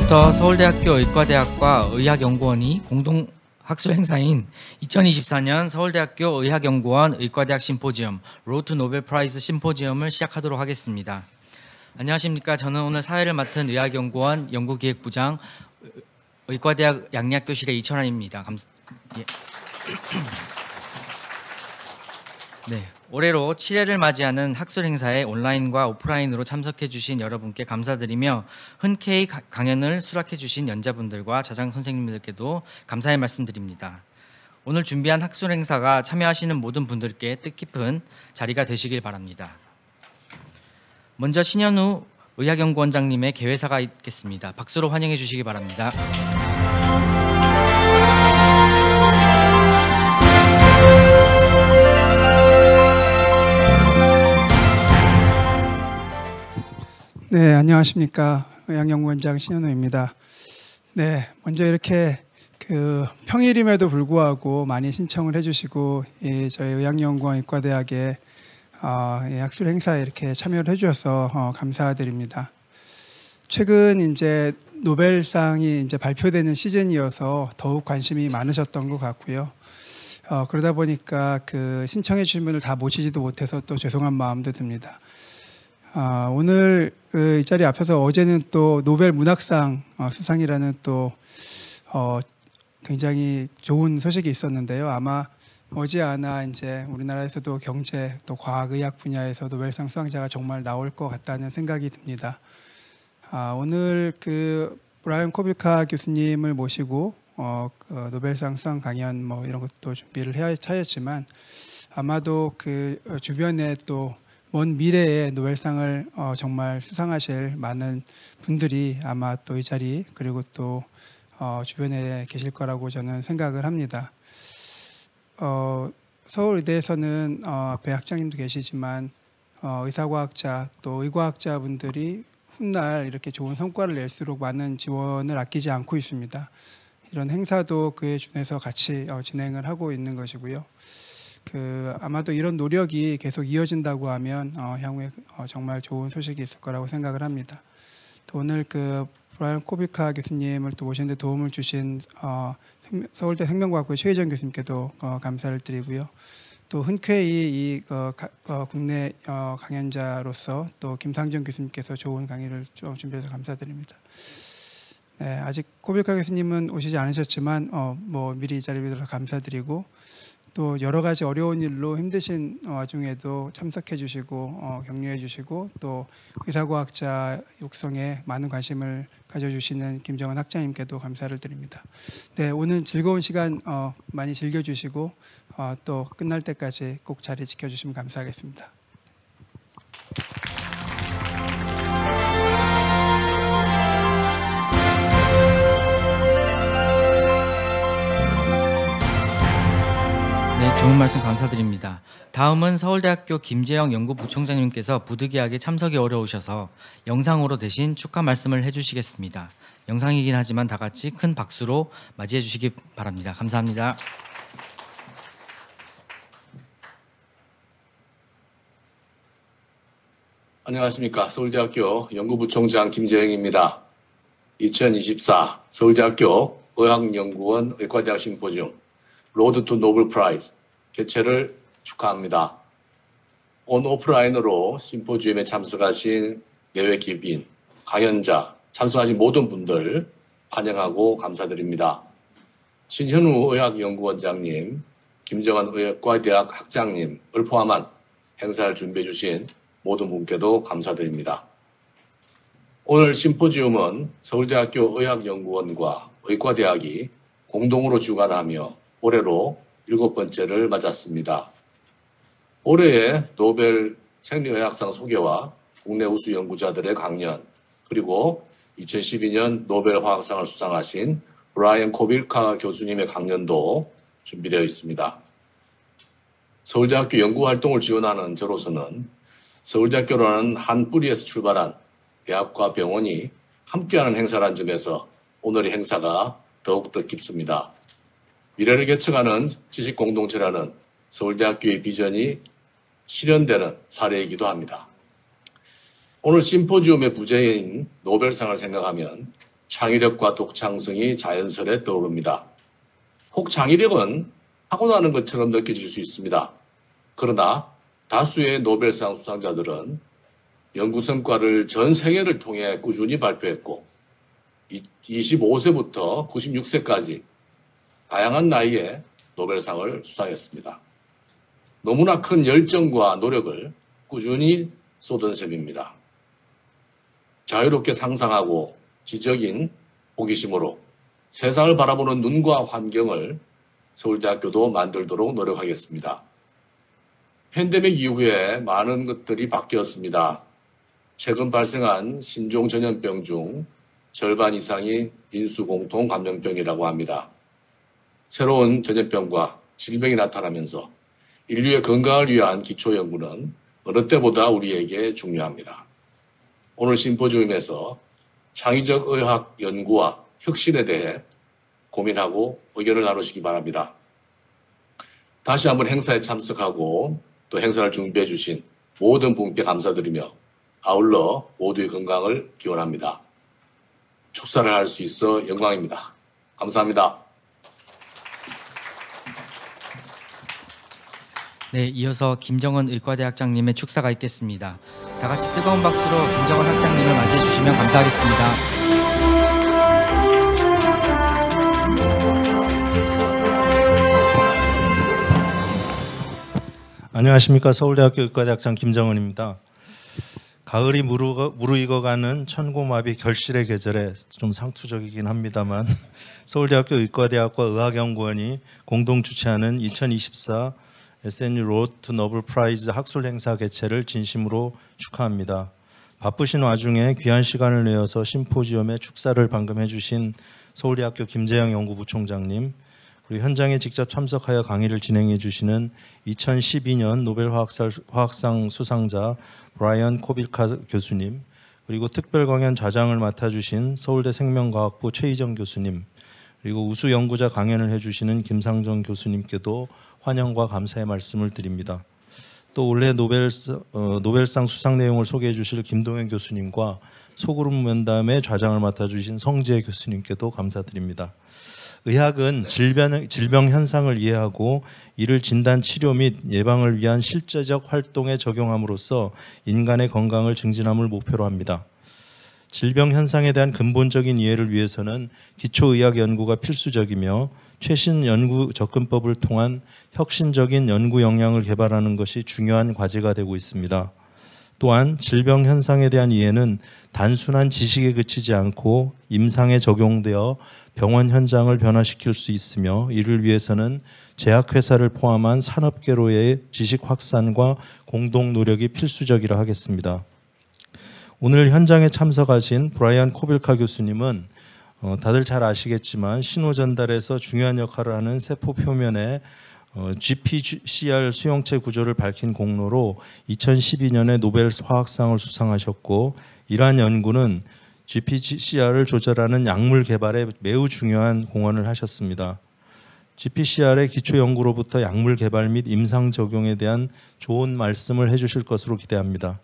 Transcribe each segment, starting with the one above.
오늘부터 서울대학교 의과대학과 의학연구원이 공동 학술 행사인 2024년 서울대학교 의학연구원 의과대학 심포지엄 로드 투 노벨 프라이즈 심포지엄을 시작하도록 하겠습니다. 안녕하십니까. 저는 오늘 사회를 맡은 의학연구원 연구기획부장 의과대학 양리학교실의 이철환입니다. 예. 네, 올해로 7회를 맞이하는 학술 행사에 온라인과 오프라인으로 참석해 주신 여러분께 감사드리며 흔쾌히 강연을 수락해 주신 연자분들과 자장 선생님들께도 감사의 말씀드립니다. 오늘 준비한 학술 행사가 참여하시는 모든 분들께 뜻깊은 자리가 되시길 바랍니다. 먼저 신현우 의학연구원장님의 개회사가 있겠습니다. 박수로 환영해 주시기 바랍니다. 네, 안녕하십니까. 의학연구원장 신현우입니다. 네, 먼저 이렇게 평일임에도 불구하고 많이 신청을 해주시고 저희 의학연구원 의과대학의 학술 행사에 이렇게 참여를 해주셔서 감사드립니다. 최근 이제 노벨상이 이제 발표되는 시즌이어서 더욱 관심이 많으셨던 것 같고요. 그러다 보니까 신청해 주신 분을 다 모시지도 못해서 또 죄송한 마음도 듭니다. 오늘 이 자리 앞에서 어제는 또 노벨 문학상 수상이라는 또 굉장히 좋은 소식이 있었는데요. 아마 머지않아 이제 우리나라에서도 경제 또 과학의학 분야에서 노벨상 수상자가 정말 나올 것 같다는 생각이 듭니다. 오늘 브라이언 코빌카 교수님을 모시고 노벨상 수상 강연 이런 것도 준비를 해야 차였지만 아마도 주변에 또 먼 미래에 노벨상을 정말 수상하실 많은 분들이 아마 또 이 자리 그리고 또 주변에 계실 거라고 저는 생각을 합니다. 서울의대에서는 앞에 학장님도 계시지만 의사과학자 또 의과학자 분들이 훗날 이렇게 좋은 성과를 낼수록 많은 지원을 아끼지 않고 있습니다. 이런 행사도 그에 준해서 같이 진행을 하고 있는 것이고요. 아마도 이런 노력이 계속 이어진다고 하면 향후에 정말 좋은 소식이 있을 거라고 생각을 합니다. 또 오늘 브라이언 코빌카 교수님을 또 모시는데 도움을 주신 서울대 생명과학부의 최희정 교수님께도 감사를 드리고요. 또 흔쾌히 국내 강연자로서 또 김상정 교수님께서 좋은 강의를 준비해서 감사드립니다. 네, 아직 코빌카 교수님은 오시지 않으셨지만 미리 이 자리에 들어서 감사드리고 또 여러 가지 어려운 일로 힘드신 와중에도 참석해 주시고 격려해 주시고 또 의사과학자 육성에 많은 관심을 가져주시는 김정은 학장님께도 감사를 드립니다. 네, 오늘 즐거운 시간 많이 즐겨주시고 또 끝날 때까지 꼭 자리 지켜주시면 감사하겠습니다. 네, 좋은 말씀 감사드립니다. 다음은 서울대학교 김재영 연구부총장님께서 부득이하게 참석이 어려우셔서 영상으로 대신 축하 말씀을 해주시겠습니다. 영상이긴 하지만 다 같이 큰 박수로 맞이해 주시기 바랍니다. 감사합니다. 안녕하십니까. 서울대학교 연구부총장 김재영입니다. 2024 서울대학교 의학연구원 의과대학 심포지엄 로드 투 노벨 프라이즈 개최를 축하합니다. 온 오프라인으로 심포지엄에 참석하신 내외 기빈, 강연자, 참석하신 모든 분들 환영하고 감사드립니다. 신현우 의학연구원장님, 김정환 의과대학 학장님을 포함한 행사를 준비해 주신 모든 분께도 감사드립니다. 오늘 심포지엄은 서울대학교 의학연구원과 의과대학이 공동으로 주관하며 올해로 7번째를 맞았습니다. 올해의 노벨 생리의학상 소개와 국내 우수 연구자들의 강연, 그리고 2012년 노벨 화학상을 수상하신 브라이언 코빌카 교수님의 강연도 준비되어 있습니다. 서울대학교 연구활동을 지원하는 저로서는 서울대학교라는 한 뿌리에서 출발한 대학과 병원이 함께하는 행사라는 점에서 오늘의 행사가 더욱더 깊습니다. 미래를 개척하는 지식공동체라는 서울대학교의 비전이 실현되는 사례이기도 합니다. 오늘 심포지엄의 부제인 노벨상을 생각하면 창의력과 독창성이 자연스레 떠오릅니다. 혹 창의력은 타고나는 것처럼 느껴질 수 있습니다. 그러나 다수의 노벨상 수상자들은 연구 성과를 전 세계를 통해 꾸준히 발표했고 25세부터 96세까지 다양한 나이에 노벨상을 수상했습니다. 너무나 큰 열정과 노력을 꾸준히 쏟은 셈입니다. 자유롭게 상상하고 지적인 호기심으로 세상을 바라보는 눈과 환경을 서울대학교도 만들도록 노력하겠습니다. 팬데믹 이후에 많은 것들이 바뀌었습니다. 최근 발생한 신종 전염병 중 절반 이상이 인수공통 감염병이라고 합니다. 새로운 전염병과 질병이 나타나면서 인류의 건강을 위한 기초연구는 어느 때보다 우리에게 중요합니다. 오늘 심포지움에서 창의적 의학 연구와 혁신에 대해 고민하고 의견을 나누시기 바랍니다. 다시 한번 행사에 참석하고 또 행사를 준비해 주신 모든 분께 감사드리며 아울러 모두의 건강을 기원합니다. 축사를 할 수 있어 영광입니다. 감사합니다. 네, 이어서 김정은 의과대학장님의 축사가 있겠습니다. 다 같이 뜨거운 박수로 김정은 학장님을 맞이해 주시면 감사하겠습니다. 안녕하십니까. 서울대학교 의과대학장 김정은입니다. 가을이 무르익어가는 천고마비 결실의 계절에 좀 상투적이긴 합니다만 서울대학교 의과대학과 의학연구원이 공동 주최하는 2024 SNU 로드 투 노벨 프라이즈 학술 행사 개최를 진심으로 축하합니다. 바쁘신 와중에 귀한 시간을 내어서 심포지엄에 축사를 방금 해주신 서울대학교 김재영 연구부총장님, 그리고 현장에 직접 참석하여 강의를 진행해 주시는 2012년 노벨 화학상 수상자 브라이언 코빌카 교수님, 그리고 특별 강연 좌장을 맡아주신 서울대 생명과학부 최희정 교수님, 그리고 우수 연구자 강연을 해주시는 김상정 교수님께도 환영과 감사의 말씀을 드립니다. 또 올해 노벨상 수상 내용을 소개해 주실 김동현 교수님과 소그룹 면담의 좌장을 맡아주신 성지혜 교수님께도 감사드립니다. 의학은 질병 현상을 이해하고 이를 진단, 치료 및 예방을 위한 실제적 활동에 적용함으로써 인간의 건강을 증진함을 목표로 합니다. 질병 현상에 대한 근본적인 이해를 위해서는 기초의학 연구가 필수적이며 최신 연구 접근법을 통한 혁신적인 연구 역량을 개발하는 것이 중요한 과제가 되고 있습니다. 또한 질병 현상에 대한 이해는 단순한 지식에 그치지 않고 임상에 적용되어 병원 현장을 변화시킬 수 있으며 이를 위해서는 제약회사를 포함한 산업계로의 지식 확산과 공동 노력이 필수적이라 하겠습니다. 오늘 현장에 참석하신 브라이언 코빌카 교수님은 다들 잘 아시겠지만 신호 전달에서 중요한 역할을 하는 세포 표면에 GPCR 수용체 구조를 밝힌 공로로 2012년에 노벨 화학상을 수상하셨고, 이러한 연구는 GPCR을 조절하는 약물 개발에 매우 중요한 공헌을 하셨습니다. GPCR의 기초 연구로부터 약물 개발 및 임상 적용에 대한 좋은 말씀을 해주실 것으로 기대합니다.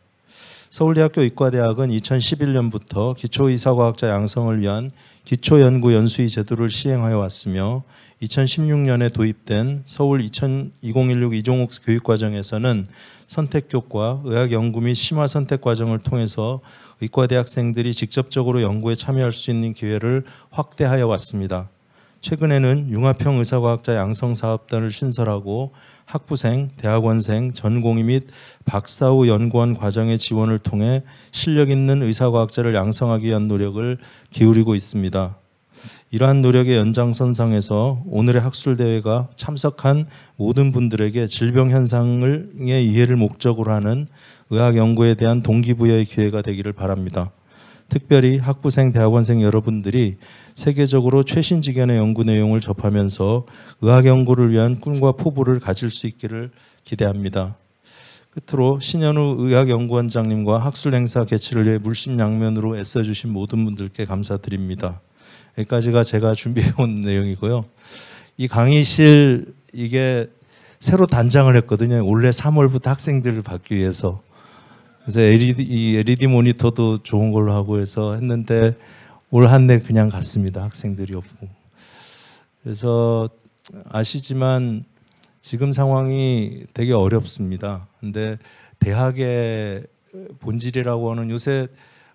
서울대학교 의과대학은 2011년부터 기초의사과학자 양성을 위한 기초연구 연수의 제도를 시행하여 왔으며 2016년에 도입된 서울 2016 이종옥 교육과정에서는 선택교과, 의학연구 및 심화선택과정을 통해서 의과대학생들이 직접적으로 연구에 참여할 수 있는 기회를 확대하여 왔습니다. 최근에는 융합형 의사과학자 양성사업단을 신설하고 학부생, 대학원생, 전공의 및 박사 후 연구원 과정의 지원을 통해 실력 있는 의사과학자를 양성하기 위한 노력을 기울이고 있습니다. 이러한 노력의 연장선상에서 오늘의 학술대회가 참석한 모든 분들에게 질병 현상의 이해를 목적으로 하는 의학 연구에 대한 동기부여의 기회가 되기를 바랍니다. 특별히 학부생, 대학원생 여러분들이 세계적으로 최신 지견의 연구 내용을 접하면서 의학 연구를 위한 꿈과 포부를 가질 수 있기를 기대합니다. 끝으로 신현우 의학연구원장님과 학술 행사 개최를 위해 물심양면으로 애써주신 모든 분들께 감사드립니다. 여기까지가 제가 준비해온 내용이고요. 이 강의실 이게 새로 단장을 했거든요. 올해 3월부터 학생들을 받기 위해서. 그래서 LED 모니터도 좋은 걸로 하고 해서 했는데 올 한 해 그냥 갔습니다. 학생들이 없고. 그래서 아시지만 지금 상황이 되게 어렵습니다. 근데 대학의 본질이라고 하는, 요새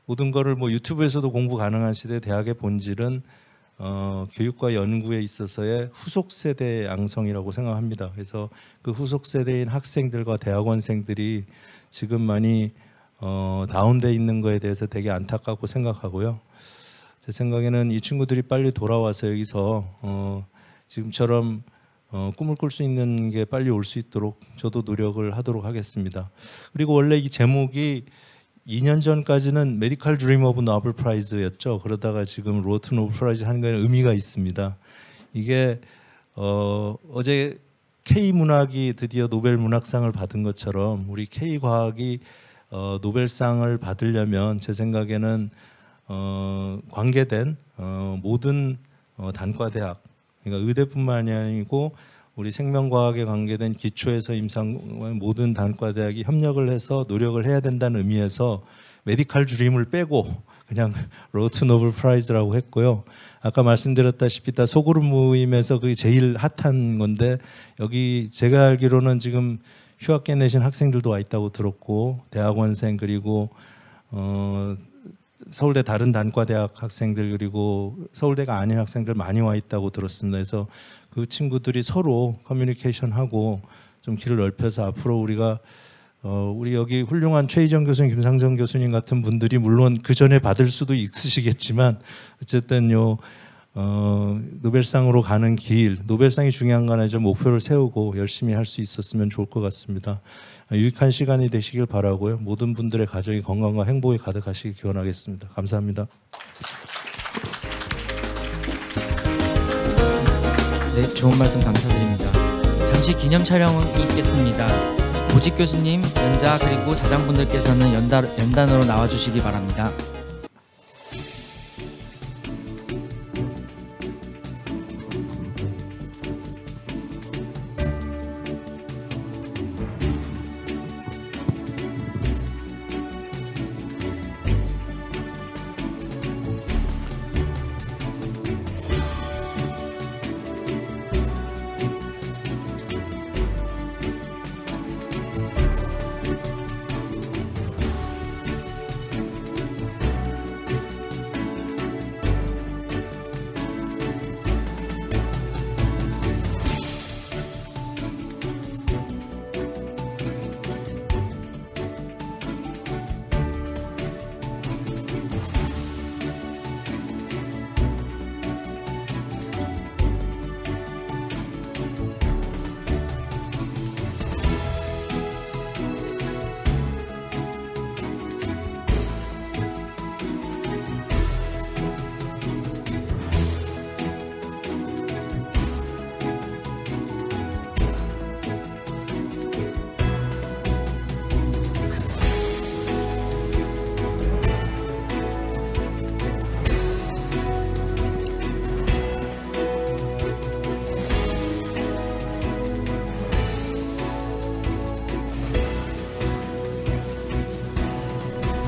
모든 거를 뭐 유튜브에서도 공부 가능한 시대, 대학의 본질은 교육과 연구에 있어서의 후속 세대 양성이라고 생각합니다. 그래서 그 후속 세대인 학생들과 대학원생들이 지금 많이 다운돼 있는 거에 대해서 되게 안타깝고 생각하고요. 제 생각에는 이 친구들이 빨리 돌아와서 여기서 지금처럼 꿈을 꿀 수 있는 게 빨리 올 수 있도록 저도 노력을 하도록 하겠습니다. 그리고 원래 이 제목이 2년 전까지는 메디컬 드림 오브 노벨 프라이즈였죠. 그러다가 지금 로드 투 노벨 프라이즈 하는 거에는 의미가 있습니다. 이게 어제 K 문학이 드디어 노벨 문학상을 받은 것처럼 우리 K 과학이 노벨상을 받으려면 제 생각에는 관계된 모든 단과대학, 그러니까 의대뿐만이 아니고 우리 생명과학에 관계된 기초에서 임상 모든 단과대학이 협력을 해서 노력을 해야 된다는 의미에서 메디컬 드림을 빼고 그냥 로드 투 노벨 프라이즈라고 했고요. 아까 말씀드렸다시피 다 소그룹 모임에서 그게 제일 핫한 건데, 여기 제가 알기로는 지금 휴학계 내신 학생들도 와 있다고 들었고, 대학원생, 그리고 서울대 다른 단과대학 학생들, 그리고 서울대가 아닌 학생들 많이 와 있다고 들었습니다. 그래서 그 친구들이 서로 커뮤니케이션하고 좀 길을 넓혀서 앞으로 우리가 우리 여기 훌륭한 최희정 교수님, 김상정 교수님 같은 분들이 물론 그 전에 받을 수도 있으시겠지만 어쨌든 노벨상으로 가는 길, 노벨상이 중요한 건 아니죠. 목표를 세우고 열심히 할 수 있었으면 좋을 것 같습니다. 유익한 시간이 되시길 바라고요. 모든 분들의 가정이 건강과 행복이 가득하시길 기원하겠습니다. 감사합니다. 네, 좋은 말씀 감사드립니다. 잠시 기념 촬영이 있겠습니다. 보직 교수님, 연자 그리고 자장분들께서는 연단으로 나와주시기 바랍니다.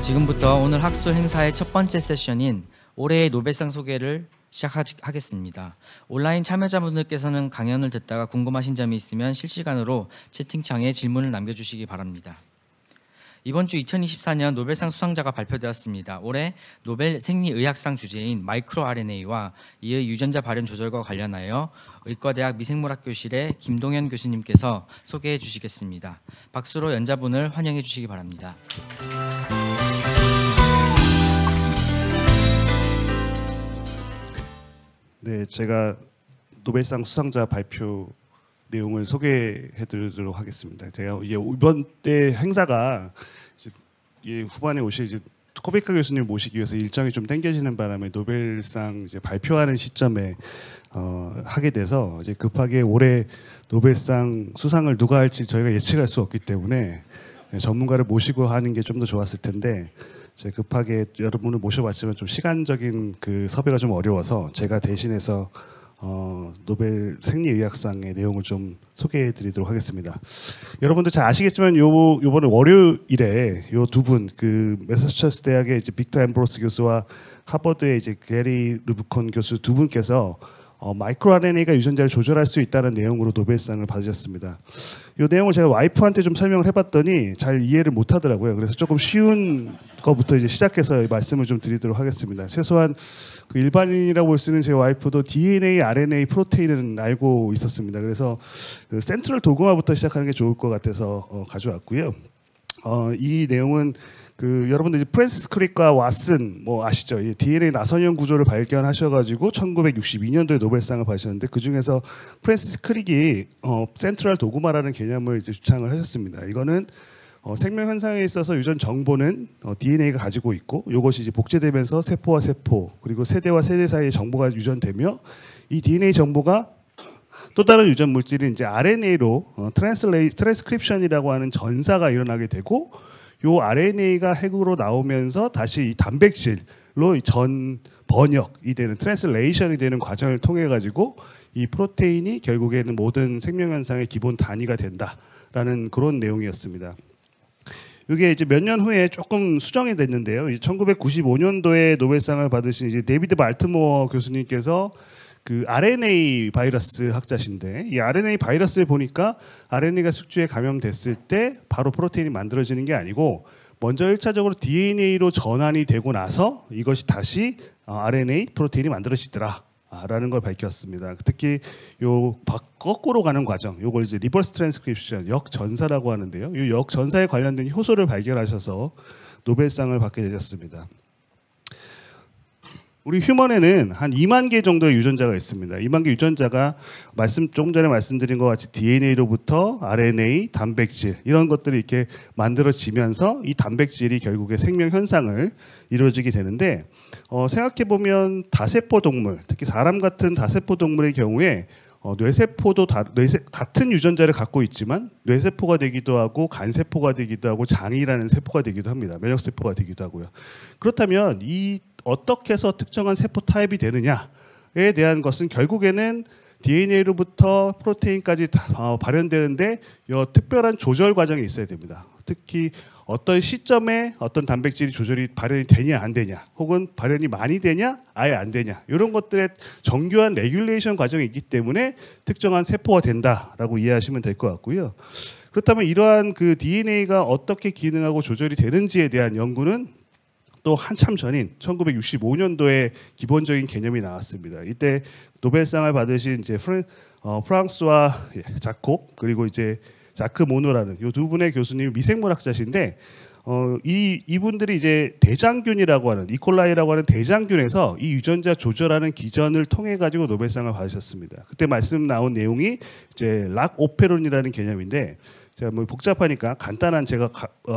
지금부터 오늘 학술 행사의 첫 번째 세션인 올해의 노벨상 소개를 시작하겠습니다. 온라인 참여자분들께서는 강연을 듣다가 궁금하신 점이 있으면 실시간으로 채팅창에 질문을 남겨주시기 바랍니다. 이번 주 2024년 노벨상 수상자가 발표되었습니다. 올해 노벨 생리의학상 주제인 마이크로 RNA와 이의 유전자 발현 조절과 관련하여 의과대학 미생물학교실의 김동현 교수님께서 소개해 주시겠습니다. 박수로 연자분을 환영해 주시기 바랍니다. 네, 제가 노벨상 수상자 발표 내용을 소개해드리도록 하겠습니다. 제가 이번 때 행사가 이제 후반에 오실 이제 코베카 교수님 모시기 위해서 일정이 좀 당겨지는 바람에 노벨상 이제 발표하는 시점에 하게 돼서 이제 급하게 올해 노벨상 수상을 누가 할지 저희가 예측할 수 없기 때문에 전문가를 모시고 하는 게 좀 더 좋았을 텐데. 제가 급하게 여러분을 모셔봤지만 좀 시간적인 그 섭외가 좀 어려워서 제가 대신해서 노벨 생리의학상의 내용을 좀 소개해드리도록 하겠습니다. 여러분들 잘 아시겠지만 요번에 월요일에 요 두 분 그 매사추세츠 대학의 이제 빅터 앰브로스 교수와 하버드의 이제 게리 르브콘 교수 두 분께서 마이크로 RNA가 유전자를 조절할 수 있다는 내용으로 노벨상을 받으셨습니다. 이 내용을 제가 와이프한테 좀 설명을 해봤더니 잘 이해를 못하더라고요. 그래서 조금 쉬운 거부터 이제 시작해서 말씀을 좀 드리도록 하겠습니다. 최소한 그 일반인이라고 볼 수 있는 제 와이프도 DNA, RNA, 프로테인은 알고 있었습니다. 그래서 그 센트럴 도그마부터 시작하는 게 좋을 것 같아서 가져왔고요. 이 내용은 그 여러분들 이제 프랜시스 크릭과 왓슨 뭐 아시죠? 이 DNA 나선형 구조를 발견하셔가지고 1962년도에 노벨상을 받으셨는데 그 중에서 프랜시스 크릭이 센트럴 도그마라는 개념을 이제 주창을 하셨습니다. 이거는 생명 현상에 있어서 유전 정보는 DNA가 가지고 있고 이것이 이제 복제되면서 세포와 세포 그리고 세대와 세대 사이의 정보가 유전되며 이 DNA 정보가 또 다른 유전 물질인 이제 RNA로 트랜스크립션이라고 하는 전사가 일어나게 되고 요 RNA가 핵으로 나오면서 다시 이 단백질로 전 번역이 되는 트랜슬레이션이 되는 과정을 통해 가지고 이 프로테인이 결국에는 모든 생명 현상의 기본 단위가 된다라는 그런 내용이었습니다. 이게 이제 몇 년 후에 조금 수정이 됐는데요. 1995년도에 노벨상을 받으신 이제 데이비드 발트모어 교수님께서 그 RNA 바이러스 학자신데 이 RNA 바이러스를 보니까 RNA가 숙주에 감염됐을 때 바로 프로테인이 만들어지는 게 아니고 먼저 1차적으로 DNA로 전환이 되고 나서 이것이 다시 RNA 프로테인이 만들어지더라. 라는 걸 밝혔습니다. 특히 요 거꾸로 가는 과정, 요걸 이제 리버스 트랜스크립션, 역전사라고 하는데요. 이 역전사에 관련된 효소를 발견하셔서 노벨상을 받게 되셨습니다. 우리 휴먼에는 한 2만 개 정도의 유전자가 있습니다. 2만 개 유전자가 조금 전에 말씀드린 것 같이 DNA로부터 RNA, 단백질 이런 것들이 이렇게 만들어지면서 이 단백질이 결국에 생명 현상을 이루어지게 되는데 생각해 보면 다세포 동물, 특히 사람 같은 다세포 동물의 경우에 뇌세포도 같은 유전자를 갖고 있지만 뇌세포가 되기도 하고 간세포가 되기도 하고 장이라는 세포가 되기도 합니다. 면역세포가 되기도 하고요. 그렇다면 이 어떻게 해서 특정한 세포 타입이 되느냐에 대한 것은 결국에는 DNA로부터 프로테인까지 발현되는데 특별한 조절 과정이 있어야 됩니다. 특히 어떤 시점에 어떤 단백질이 조절이 발현이 되냐 안 되냐 혹은 발현이 많이 되냐 아예 안 되냐 이런 것들의 정교한 레귤레이션 과정이 있기 때문에 특정한 세포가 된다라고 이해하시면 될 것 같고요. 그렇다면 이러한 그 DNA가 어떻게 기능하고 조절이 되는지에 대한 연구는 또 한참 전인 1965년도에 기본적인 개념이 나왔습니다. 이때 노벨상을 받으신 이제 프랑스와 자콥 그리고 이제 자크 모노라는 이 두 분의 교수님이 미생물학자신데 이분들이 이제 대장균이라고 하는 이콜라이라고 하는 대장균에서 이 유전자 조절하는 기전을 통해 가지고 노벨상을 받으셨습니다. 그때 말씀 나온 내용이 이제 락오페론이라는 개념인데 제가 뭐 복잡하니까 간단한 제가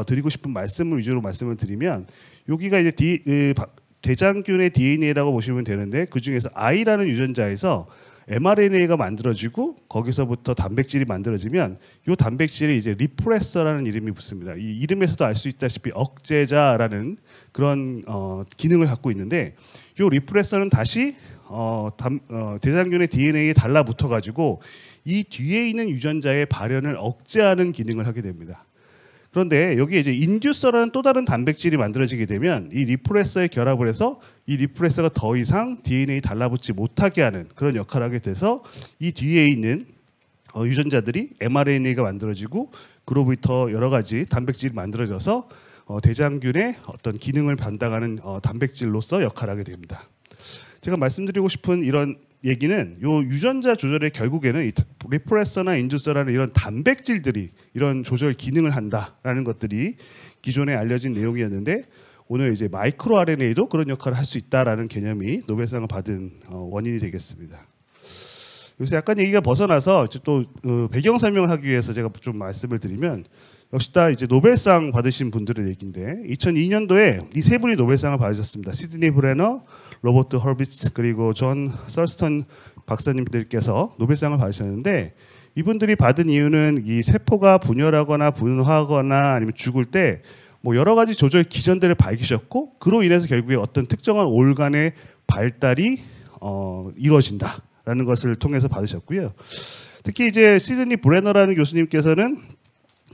드리고 싶은 말씀을 위주로 말씀을 드리면 여기가 이제 대장균의 DNA라고 보시면 되는데 그 중에서 I라는 유전자에서 mRNA가 만들어지고 거기서부터 단백질이 만들어지면 이 단백질이 이제 리프레서라는 이름이 붙습니다. 이 이름에서도 알 수 있다시피 억제자라는 그런 기능을 갖고 있는데 이 리프레서는 다시 대장균의 DNA에 달라붙어 가지고 이 뒤에 있는 유전자의 발현을 억제하는 기능을 하게 됩니다. 그런데 여기에 이제 인듀서라는 또 다른 단백질이 만들어지게 되면 이 리프레서에 결합을 해서 이 리프레서가 더 이상 DNA 달라붙지 못하게 하는 그런 역할을 하게 돼서 이 뒤에 있는 유전자들이 mRNA가 만들어지고 그로부터 여러 가지 단백질이 만들어져서 대장균의 어떤 기능을 담당하는 단백질로서 역할을 하게 됩니다. 제가 말씀드리고 싶은 이런 얘기는 요 유전자 조절의 결국에는 이 리프레서나 인듀서라는 이런 단백질들이 이런 조절 기능을 한다라는 것들이 기존에 알려진 내용이었는데 오늘 이제 마이크로 RNA도 그런 역할을 할 수 있다라는 개념이 노벨상을 받은 원인이 되겠습니다. 요새 약간 얘기가 벗어나서 또 배경 설명을 하기 위해서 제가 좀 말씀을 드리면 역시 다 이제 노벨상 받으신 분들의 얘기인데 2002년도에 이 세 분이 노벨상을 받으셨습니다. 시드니 브레너, 로버트 허비츠 그리고 존 설스턴 박사님들께서 노벨상을 받으셨는데 이분들이 받은 이유는 이 세포가 분열하거나 분화하거나 아니면 죽을 때 뭐 여러 가지 조절 기전들을 밝히셨고 그로 인해서 결국에 어떤 특정한 올간의 발달이 이루어진다라는 있다라는 것을 통해서 받으셨고요. 특히 이제 시드니 브레너라는 교수님께서는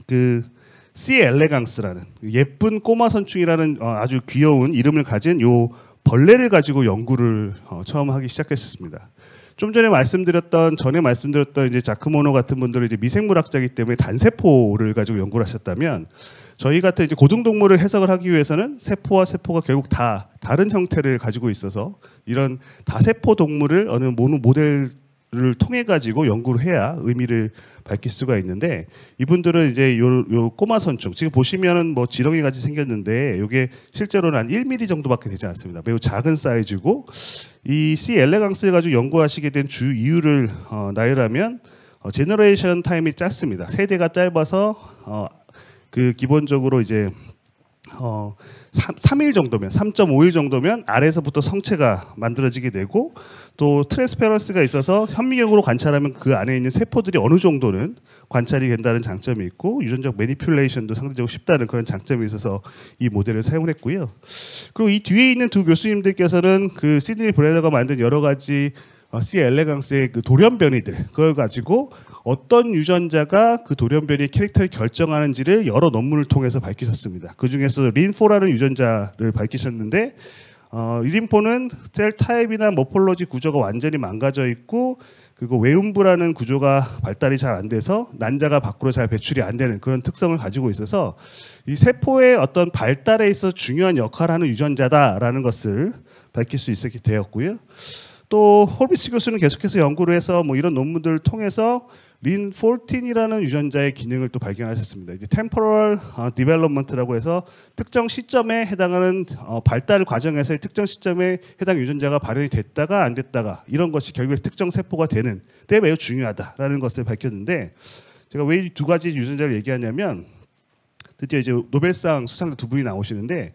그 C 엘레강스라는 예쁜 꼬마 선충이라는 아주 귀여운 이름을 가진 요 벌레를 가지고 연구를 처음 하기 시작했습니다. 좀 전에 말씀드렸던 이제 자크모노 같은 분들은 이제 미생물학자이기 때문에 단세포를 가지고 연구를 하셨다면 저희 같은 이제 고등동물을 해석을 하기 위해서는 세포와 세포가 결국 다 다른 형태를 가지고 있어서 이런 다세포 동물을 어느 모델을 통해 가지고 연구를 해야 의미를 밝힐 수가 있는데 이분들은 이제 요 꼬마 선충 지금 보시면은 뭐 지렁이 같이 생겼는데 이게 실제로는 한 1mm 정도밖에 되지 않습니다. 매우 작은 사이즈고 이 C 엘레강스를 가지고 연구하시게 된 주 이유를 나열하면 제너레이션 타임이 짧습니다. 세대가 짧아서 그 기본적으로 이제 3일 정도면 3.5일 정도면 알에서부터 성체가 만들어지게 되고 또 트랜스페런스가 있어서 현미경으로 관찰하면 그 안에 있는 세포들이 어느 정도는 관찰이 된다는 장점이 있고 유전적 매니퓰레이션도 상대적으로 쉽다는 그런 장점이 있어서 이 모델을 사용을 했고요. 그리고 이 뒤에 있는 두 교수님들께서는 그 시드니 브레너가 만든 여러 가지 C 엘레강스의 그 돌연변이들 그걸 가지고 어떤 유전자가 그 돌연변이의 캐릭터를 결정하는지를 여러 논문을 통해서 밝히셨습니다. 그 중에서 린4라는 유전자를 밝히셨는데 이 린4는 셀 타입이나 모폴로지 구조가 완전히 망가져 있고 그리고 외음부라는 구조가 발달이 잘 안 돼서 난자가 밖으로 잘 배출이 안 되는 그런 특성을 가지고 있어서 이 세포의 어떤 발달에 있어서 중요한 역할을 하는 유전자다라는 것을 밝힐 수 있게 되었고요. 또 홀비츠 교수는 계속해서 연구를 해서 뭐 이런 논문들을 통해서 린14이라는 유전자의 기능을 또 발견하셨습니다. 이제 temporal development라고 해서 특정 시점에 해당하는 발달 과정에서의 특정 시점에 해당 유전자가 발현이 됐다가 안 됐다가 이런 것이 결국에 특정 세포가 되는 데 매우 중요하다라는 것을 밝혔는데 제가 왜 이 두 가지 유전자를 얘기하냐면 드디어 이제 노벨상 수상자 두 분이 나오시는데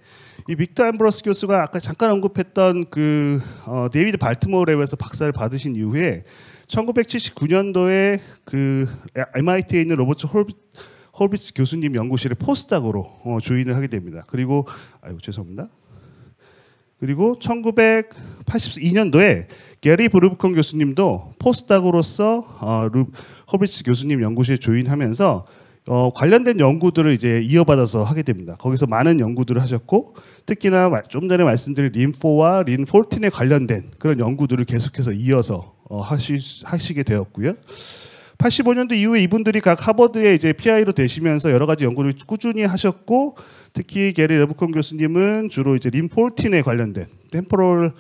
이 빅터 앰브로스 교수가 아까 잠깐 언급했던 그 데이비드 발트모어 랩에서 박사를 받으신 이후에 1979년도에 그 MIT에 있는 로버트 홀비츠 교수님 연구실에 포스닥으로 조인을 하게 됩니다. 그리고 죄송합니다. 그리고 1982년도에 게리 브루브컨 교수님도 포스닥으로서 홀비츠 교수님 연구실에 조인하면서 관련된 연구들을 이제 이어받아서 하게 됩니다. 거기서 많은 연구들을 하셨고 특히나 좀 전에 말씀드린 린4와 린14에 관련된 그런 연구들을 계속해서 이어서 하시게 되었고요. 85년도 이후에 이분들이 각 하버드에 이제 PI로 되시면서 여러 가지 연구를 꾸준히 하셨고 특히 게리 레브컨 교수님은 주로 이제 린14에 관련된 템포럴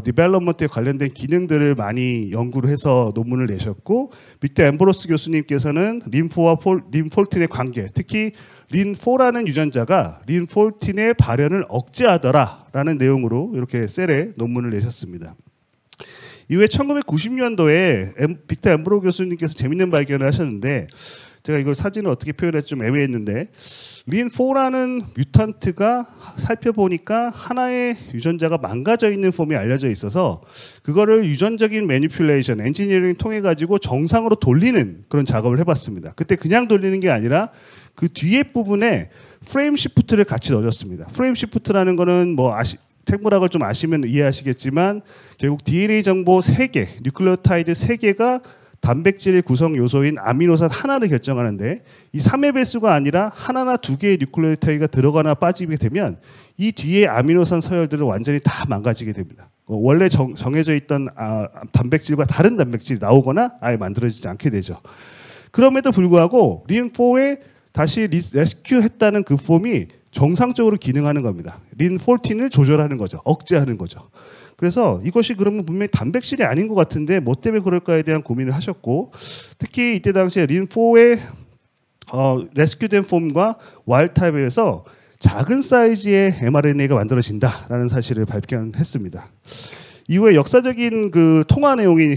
디벨롭먼트에 관련된 기능들을 많이 연구를 해서 논문을 내셨고 밑에 앰브로스 교수님께서는 린4와 린14의 관계 특히 린4라는 유전자가 린14의 발현을 억제하더라라는 내용으로 이렇게 셀에 논문을 내셨습니다. 이후에 1990년도에 빅터 앰브로 교수님께서 재밌는 발견을 하셨는데 제가 이걸 사진을 어떻게 표현할지 좀 애매했는데 린4라는 뮤턴트가 살펴보니까 하나의 유전자가 망가져 있는 폼이 알려져 있어서 그거를 유전적인 매니퓰레이션, 엔지니어링 통해 가지고 정상으로 돌리는 그런 작업을 해봤습니다. 그때 그냥 돌리는 게 아니라 그 뒤에 부분에 프레임 시프트를 같이 넣어줬습니다. 프레임 시프트라는 거는 뭐 생물학을 좀 아시면 이해하시겠지만 결국 DNA 정보 3개, 뉴클레오타이드 3개가 단백질의 구성 요소인 아미노산 하나를 결정하는데 이 3의 배수가 아니라 하나나 2개의 뉴클레오타이드가 들어가나 빠지게 되면 이 뒤에 아미노산 서열들은 완전히 다 망가지게 됩니다. 원래 정해져 있던 단백질과 다른 단백질이 나오거나 아예 만들어지지 않게 되죠. 그럼에도 불구하고 린4에 다시 레스큐했다는 그 폼이 정상적으로 기능하는 겁니다. 린14를 조절하는 거죠. 억제하는 거죠. 그래서 이것이 그러면 분명히 단백질이 아닌 것 같은데 뭐 때문에 그럴까에 대한 고민을 하셨고 특히 이때 당시에 린4의 레스큐된 폼과 와일드타입에서 작은 사이즈의 mRNA가 만들어진다라는 사실을 발견했습니다. 이후에 역사적인 그 통화 내용이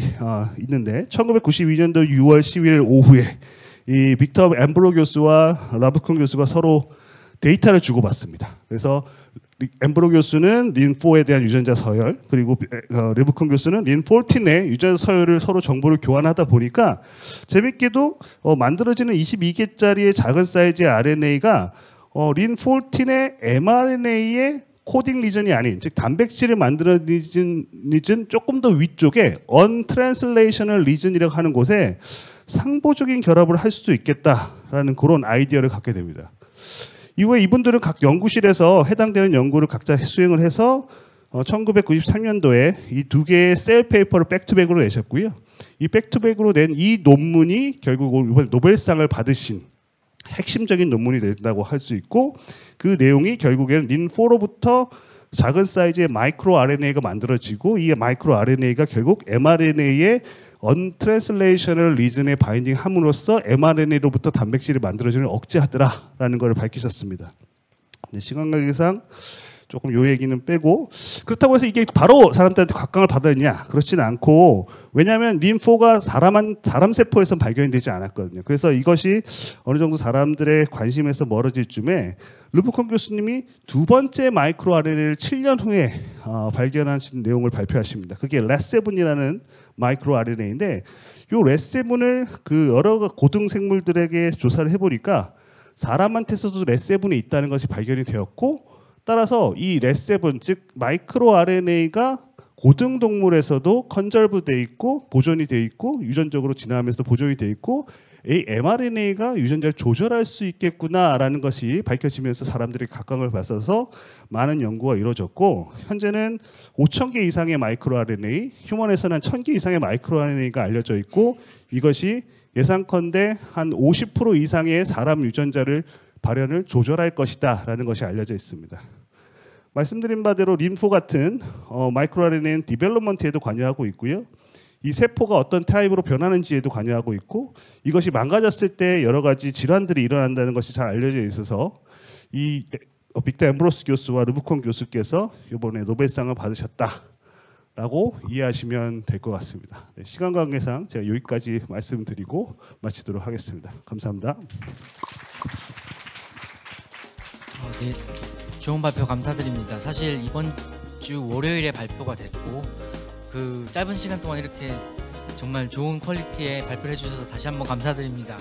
있는데 1992년도 6월 10일 오후에 이 빅터 앰브로 교수와 라브콘 교수가 서로 데이터를 주고받습니다. 그래서 앰브로 교수는 린4에 대한 유전자 서열 그리고 레브컨 교수는 린14의 유전자 서열을 서로 정보를 교환하다 보니까 재밌게도 만들어지는 22개짜리의 작은 사이즈의 RNA가 린14의 mRNA의 코딩 리전이 아닌, 즉 단백질을 만드는 리전 조금 더 위쪽에 언트랜슬레이셔널 리전이라고 하는 곳에 상보적인 결합을 할 수도 있겠다라는 그런 아이디어를 갖게 됩니다. 이후에 이분들은 각 연구실에서 해당되는 연구를 각자 수행을 해서 1993년도에 이 두 개의 셀 페이퍼를 백투백으로 내셨고요. 이 백투백으로 낸 이 논문이 결국 이번 노벨상을 받으신 핵심적인 논문이 된다고 할 수 있고, 그 내용이 결국에는 린4로부터 작은 사이즈의 마이크로 RNA가 만들어지고, 이 마이크로 RNA가 결국 mRNA의 언트랜슬레이셔널 리전에 바인딩 함으로써 mRNA로부터 단백질이 만들어지는 억제하더라라는 걸 밝히셨습니다. 시간 관계상 조금 요 얘기는 빼고, 그렇다고 해서 이게 바로 사람들한테 각광을 받았냐? 그렇지는 않고, 왜냐하면 린4가 사람 세포에서 발견이 되지 않았거든요. 그래서 이것이 어느 정도 사람들의 관심에서 멀어질 쯤에 르브콘 교수님이 두 번째 마이크로 RNA를 7년 후에 발견하신 내용을 발표하십니다. 그게 레스7이라는 마이크로 RNA인데, 이 레스7을 그 여러 고등 생물들에게 조사를 해보니까 사람한테서도 레스7이 있다는 것이 발견이 되었고, 따라서 이 레스7, 즉 마이크로 RNA가 고등 동물에서도 컨저브 돼 있고 보존이 돼 있고 유전적으로 진화하면서 보존이 돼 있고, 이 mRNA가 유전자를 조절할 수 있겠구나라는 것이 밝혀지면서 사람들이 각광을 받아서 많은 연구가 이루어졌고, 현재는 5,000개 이상의 마이크로 RNA, 휴먼에서는 1,000개 이상의 마이크로 RNA가 알려져 있고, 이것이 예상컨대 한 50% 이상의 사람 유전자를 발현을 조절할 것이다라는 것이 알려져 있습니다. 말씀드린 바대로 린4 같은 마이크로 RNA는 디벨롭먼트에도 관여하고 있고요. 이 세포가 어떤 타입으로 변하는지에도 관여하고 있고, 이것이 망가졌을 때 여러 가지 질환들이 일어난다는 것이 잘 알려져 있어서 이 빅터 앰브로스 교수와 르브콘 교수께서 이번에 노벨상을 받으셨다라고 이해하시면 될 것 같습니다. 네, 시간 관계상 제가 여기까지 말씀드리고 마치도록 하겠습니다. 감사합니다. 네, 좋은 발표 감사드립니다. 사실 이번 주 월요일에 발표가 됐고, 그 짧은 시간 동안 이렇게 정말 좋은 퀄리티의 발표를 해주셔서 다시 한번 감사드립니다.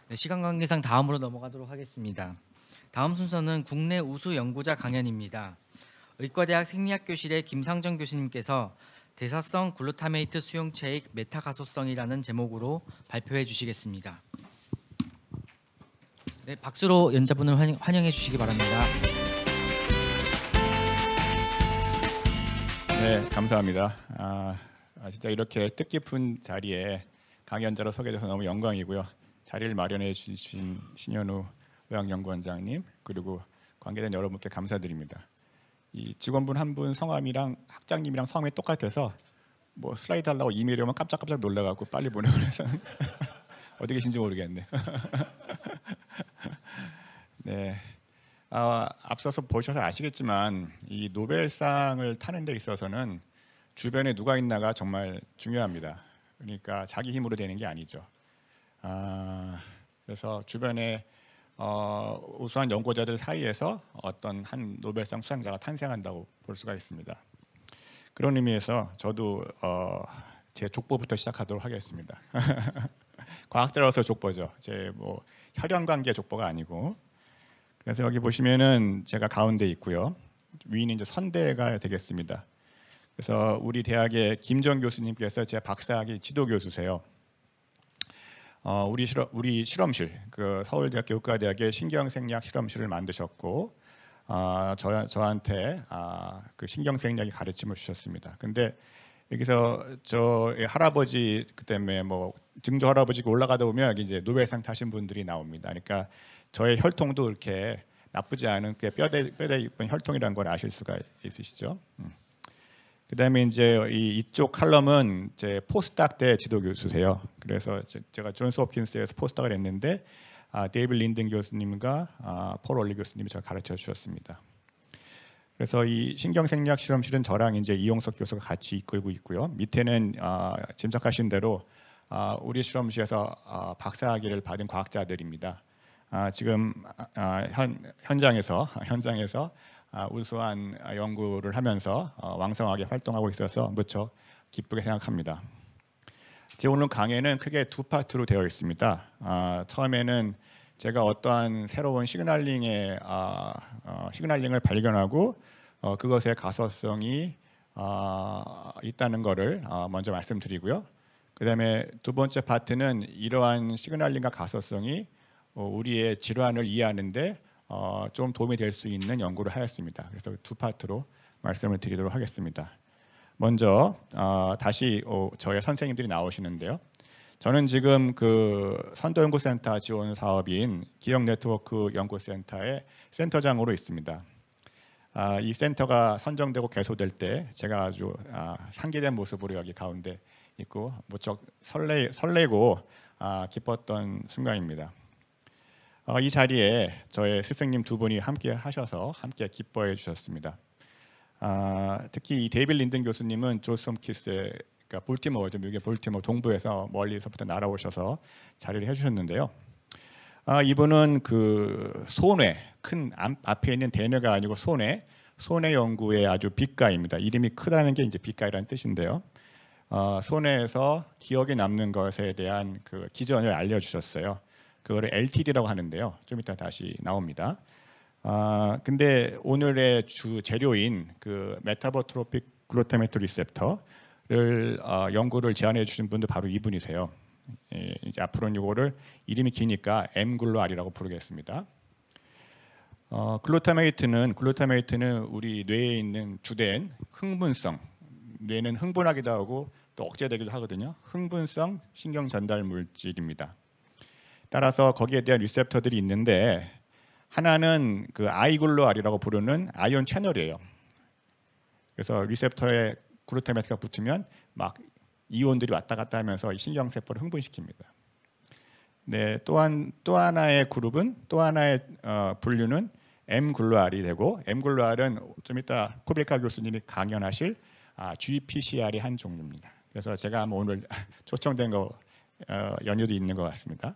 네, 시간 관계상 다음으로 넘어가도록 하겠습니다. 다음 순서는 국내 우수 연구자 강연입니다. 의과대학 생리학교실의 김상정 교수님께서 대사성 글루타메이트 수용체의 메타가소성이라는 제목으로 발표해 주시겠습니다. 네, 박수로 연자분을 환영해 주시기 바랍니다. 네, 감사합니다. 진짜 이렇게 뜻깊은 자리에 강연자로 서게 돼서 너무 영광이고요. 자리를 마련해 주신 신현우 의학연구원장님, 그리고 관계된 여러분께 감사드립니다. 이 직원분 한 분 성함이랑 학장님이랑 성함이 똑같아서 뭐 슬라이드 하려고 이메일이 오면 깜짝깜짝 놀라갖고 빨리 보내고 해서 어디 계신지 모르겠네. 네, 앞서서 보셔서 아시겠지만 이 노벨상을 타는 데 있어서는 주변에 누가 있나가 정말 중요합니다. 그러니까 자기 힘으로 되는 게 아니죠. 그래서 주변에 우수한 연구자들 사이에서 어떤 한 노벨상 수상자가 탄생한다고 볼 수가 있습니다. 그런 의미에서 저도 제 족보부터 시작하도록 하겠습니다. 과학자로서 족보죠. 제 뭐 혈연 관계 족보가 아니고. 그래서 여기 보시면은 제가 가운데 있고요. 위는 이제 선대가 되겠습니다. 그래서 우리 대학의 김정 교수님께서 제 박사학위 지도 교수세요. 우리 실험실, 그 서울대학교 의과대학의 신경생리학 실험실을 만드셨고, 저한테 그 신경생리학의 가르침을 주셨습니다. 근데 여기서 저 할아버지 그때문에 뭐 증조 할아버지가 올라가다 보면 여기 이제 노벨상 타신 분들이 나옵니다. 그러니까 저의 혈통도 이렇게 나쁘지 않은 꽤 뼈대 깊은 혈통이라는 걸 아실 수가 있으시죠. 그다음에 이제 이쪽 칼럼은 제 포스닥 때 지도 교수세요. 그래서 제가 존스 홉킨스에서 포스닥을 했는데 데이빗 린든 교수님과 폴 올리 교수님이 저를 가르쳐 주셨습니다. 그래서 이 신경생리학 실험실은 저랑 이제 이용석 교수가 같이 이끌고 있고요. 밑에는 짐작하신 대로 우리 실험실에서 박사학위를 받은 과학자들입니다. 지금 현장에서 우수한 연구를 하면서 왕성하게 활동하고 있어서 무척 기쁘게 생각합니다. 제 오늘 강의는 크게 두 파트로 되어 있습니다. 처음에는 제가 어떠한 새로운 시그널링의 시그널링을 발견하고 그것의 가소성이 있다는 것을 먼저 말씀드리고요. 그다음에 두 번째 파트는 이러한 시그널링과 가소성이 우리의 질환을 이해하는데 좀 도움이 될 수 있는 연구를 하였습니다. 그래서 두 파트로 말씀을 드리도록 하겠습니다. 먼저 다시 저의 선생님들이 나오시는데요. 저는 지금 그 선도연구센터 지원 사업인 기억네트워크 연구센터의 센터장으로 있습니다. 이 센터가 선정되고 개소될 때 제가 아주 상기된 모습으로 여기 가운데 있고 무척 설레고 기뻤던 순간입니다. 이 자리에 저의 스승님 두 분이 함께 하셔서 함께 기뻐해 주셨습니다. 특히 이 데이빌 린든 교수님은 존스 홈킨스의 그러니까 볼티모어죠. 미국의 볼티모어 동부에서 멀리서부터 날아오셔서 자리를 해주셨는데요. 이분은 그 소뇌, 큰 앞에 있는 대뇌가 아니고 소뇌 연구의 아주 빛가입니다. 이름이 크다는 게 이제 빛가이라는 뜻인데요. 소뇌에서 기억에 남는 것에 대한 그 기전을 알려주셨어요. 그거를 LTD라고 하는데요. 좀 이따 다시 나옵니다. 근데 오늘의 주 재료인 그 메타보트로픽 글루타메트 리셉터를 연구를 제안해 주신 분도 바로 이분이세요. 이제 앞으로는 이거를 이름이 기니까 M글루알이라고 부르겠습니다. 글루타메이트는 우리 뇌에 있는 주된 흥분성, 뇌는 흥분하기도 하고 또 억제되기도 하거든요. 흥분성 신경 전달 물질입니다. 따라서 거기에 대한 리셉터들이 있는데 하나는 그 아이글루알이라고 부르는 아이온 채널이에요. 그래서 리셉터에 글루타메트가 붙으면 막 이온들이 왔다 갔다 하면서 신경세포를 흥분시킵니다. 네, 또 하나의 그룹은 또 하나의 분류는 M글루알이 되고 M글루알은 좀 이따 코빌카 교수님이 강연하실 GPCR의 한 종류입니다. 그래서 제가 오늘 초청된 거 연유도 있는 것 같습니다.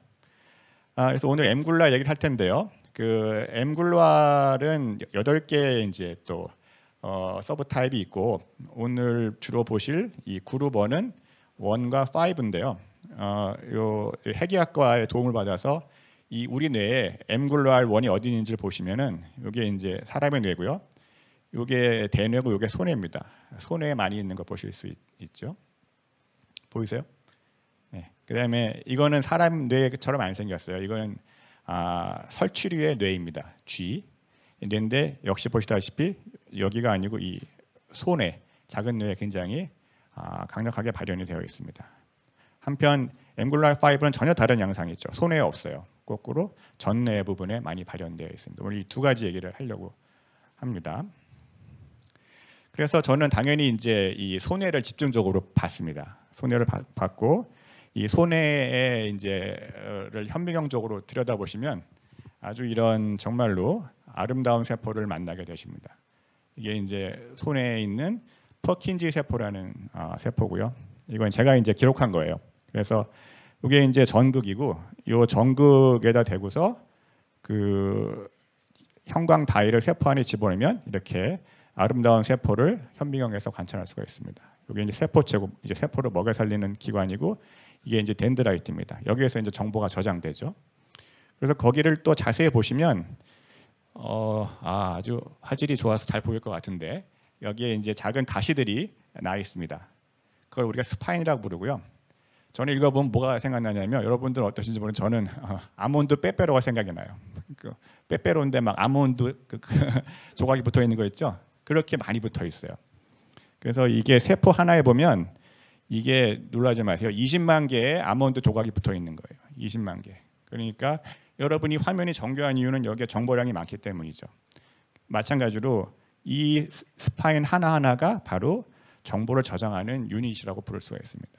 그래서 오늘 M글루알 얘기를 할 텐데요. 그 M글루알은 8개 이제 또 서브 타입이 있고 오늘 주로 보실 이 그룹 1은 1과 5인데요. 요 핵의학과의 도움을 받아서 이 우리 뇌에 M글루알 1이 어디 있는지를 보시면은 이게 이제 사람의 뇌고요. 이게 대뇌고 이게 소뇌입니다. 소뇌에 많이 있는 거 보실 수 있죠. 보이세요? 네. 그다음에 이거는 사람 뇌처럼 안 생겼어요. 이거는 설치류의 뇌입니다. G 뇌인데 역시 보시다시피 여기가 아니고 이 소뇌 작은 뇌에 굉장히 강력하게 발현이 되어 있습니다. 한편 M글루알 5는 전혀 다른 양상이 있죠. 소뇌에 없어요. 거꾸로 전뇌 부분에 많이 발현되어 있습니다. 오늘 이 두 가지 얘기를 하려고 합니다. 그래서 저는 당연히 이제 이 소뇌를 집중적으로 봤습니다. 소뇌를 봤고 이 소뇌에 이제를 현미경적으로 들여다보시면 아주 이런 정말로 아름다운 세포를 만나게 되십니다. 이게 이제 소뇌에 있는 퍼킨지 세포라는 세포고요. 이건 제가 이제 기록한 거예요. 그래서 이게 이제 전극이고 이 전극에다 대고서 그 형광 다이를 세포 안에 집어넣으면 이렇게 아름다운 세포를 현미경에서 관찰할 수가 있습니다. 이게 이제 세포 제곱, 이제 세포를 먹여 살리는 기관이고 이게 이제 덴드라이트입니다. 여기에서 이제 정보가 저장되죠. 그래서 거기를 또 자세히 보시면 아주 화질이 좋아서 잘 보일 것 같은데 여기에 이제 작은 가시들이 나 있습니다. 그걸 우리가 스파인이라고 부르고요. 저는 읽어보면 뭐가 생각나냐면 여러분들은 어떠신지 모르는데 저는 아몬드 빼빼로가 생각이 나요. 그 빼빼로인데 막 아몬드 조각이 붙어 있는 거 있죠. 그렇게 많이 붙어 있어요. 그래서 이게 세포 하나에 보면 이게 놀라지 마세요. 20만 개의 아몬드 조각이 붙어 있는 거예요. 20만 개. 그러니까 여러분이 화면이 정교한 이유는 여기에 정보량이 많기 때문이죠. 마찬가지로 이 스파인 하나하나가 바로 정보를 저장하는 유닛이라고 부를 수가 있습니다.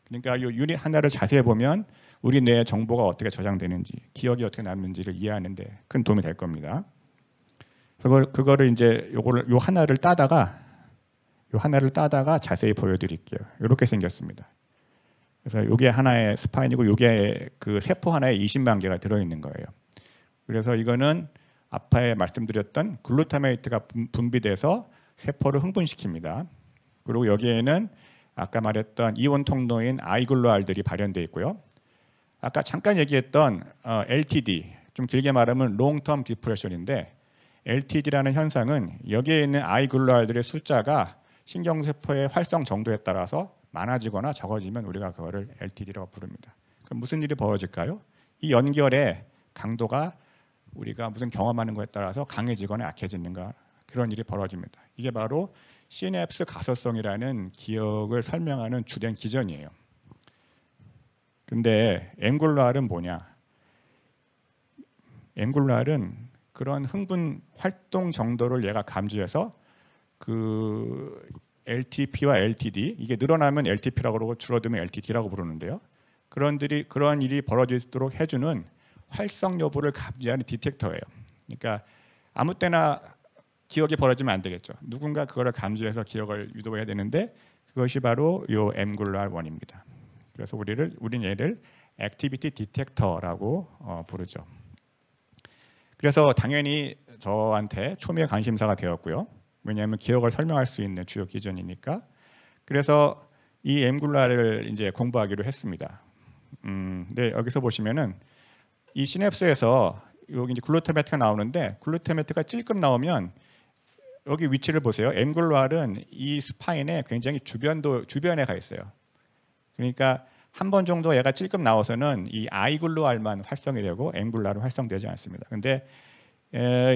그러니까 이 유닛 하나를 자세히 보면 우리 뇌의 정보가 어떻게 저장되는지, 기억이 어떻게 남는지를 이해하는 데 큰 도움이 될 겁니다. 그거를 이제 요 하나를 따다가 자세히 보여드릴게요. 이렇게 생겼습니다. 그래서 이게 하나의 스파인이고 이게 그 세포 하나에 20만 개가 들어있는 거예요. 그래서 이거는 앞에 말씀드렸던 글루타메이트가 분비돼서 세포를 흥분시킵니다. 그리고 여기에는 아까 말했던 이온 통로인 아이글루알들이 발현되어 있고요. 아까 잠깐 얘기했던 LTD, 좀 길게 말하면 롱텀 디프레션인데 LTD라는 현상은 여기에 있는 아이글루알들의 숫자가 신경세포의 활성 정도에 따라서 많아지거나 적어지면 우리가 그거를 LTD라고 부릅니다. 그럼 무슨 일이 벌어질까요? 이 연결의 강도가 우리가 무슨 경험하는 것에 따라서 강해지거나 약해지는가, 그런 일이 벌어집니다. 이게 바로 시냅스 가소성이라는 기억을 설명하는 주된 기전이에요. 근데 엠글루알은 뭐냐? 엠글루알은 그런 흥분 활동 정도를 얘가 감지해서 그 LTP와 LTD, 이게 늘어나면 LTP라고 그러고 줄어들면 LTD라고 부르는데요. 그런 일이 벌어지도록 해주는 활성 여부를 감지하는 디텍터예요. 그러니까 아무 때나 기억이 벌어지면 안 되겠죠. 누군가 그거를 감지해서 기억을 유도해야 되는데 그것이 바로 요 엠글루알1입니다. 그래서 우린 얘를 액티비티 디텍터라고 부르죠. 그래서 당연히 저한테 초미의 관심사가 되었고요. 왜냐하면 기억을 설명할 수 있는 주요 기전이니까. 그래서 이 엠글루알을 이제 공부하기로 했습니다. 근데 여기서 보시면은 이 시냅스에서 여기 이제 글루타메트가 나오는데 글루타메트가 찔끔 나오면 여기 위치를 보세요. 엠글루알은 이 스파인에 굉장히 주변에 가 있어요. 그러니까 한 번 정도 얘가 찔끔 나와서는 이 아이글루알만 활성이 되고 엠글루알은 활성되지 않습니다. 근데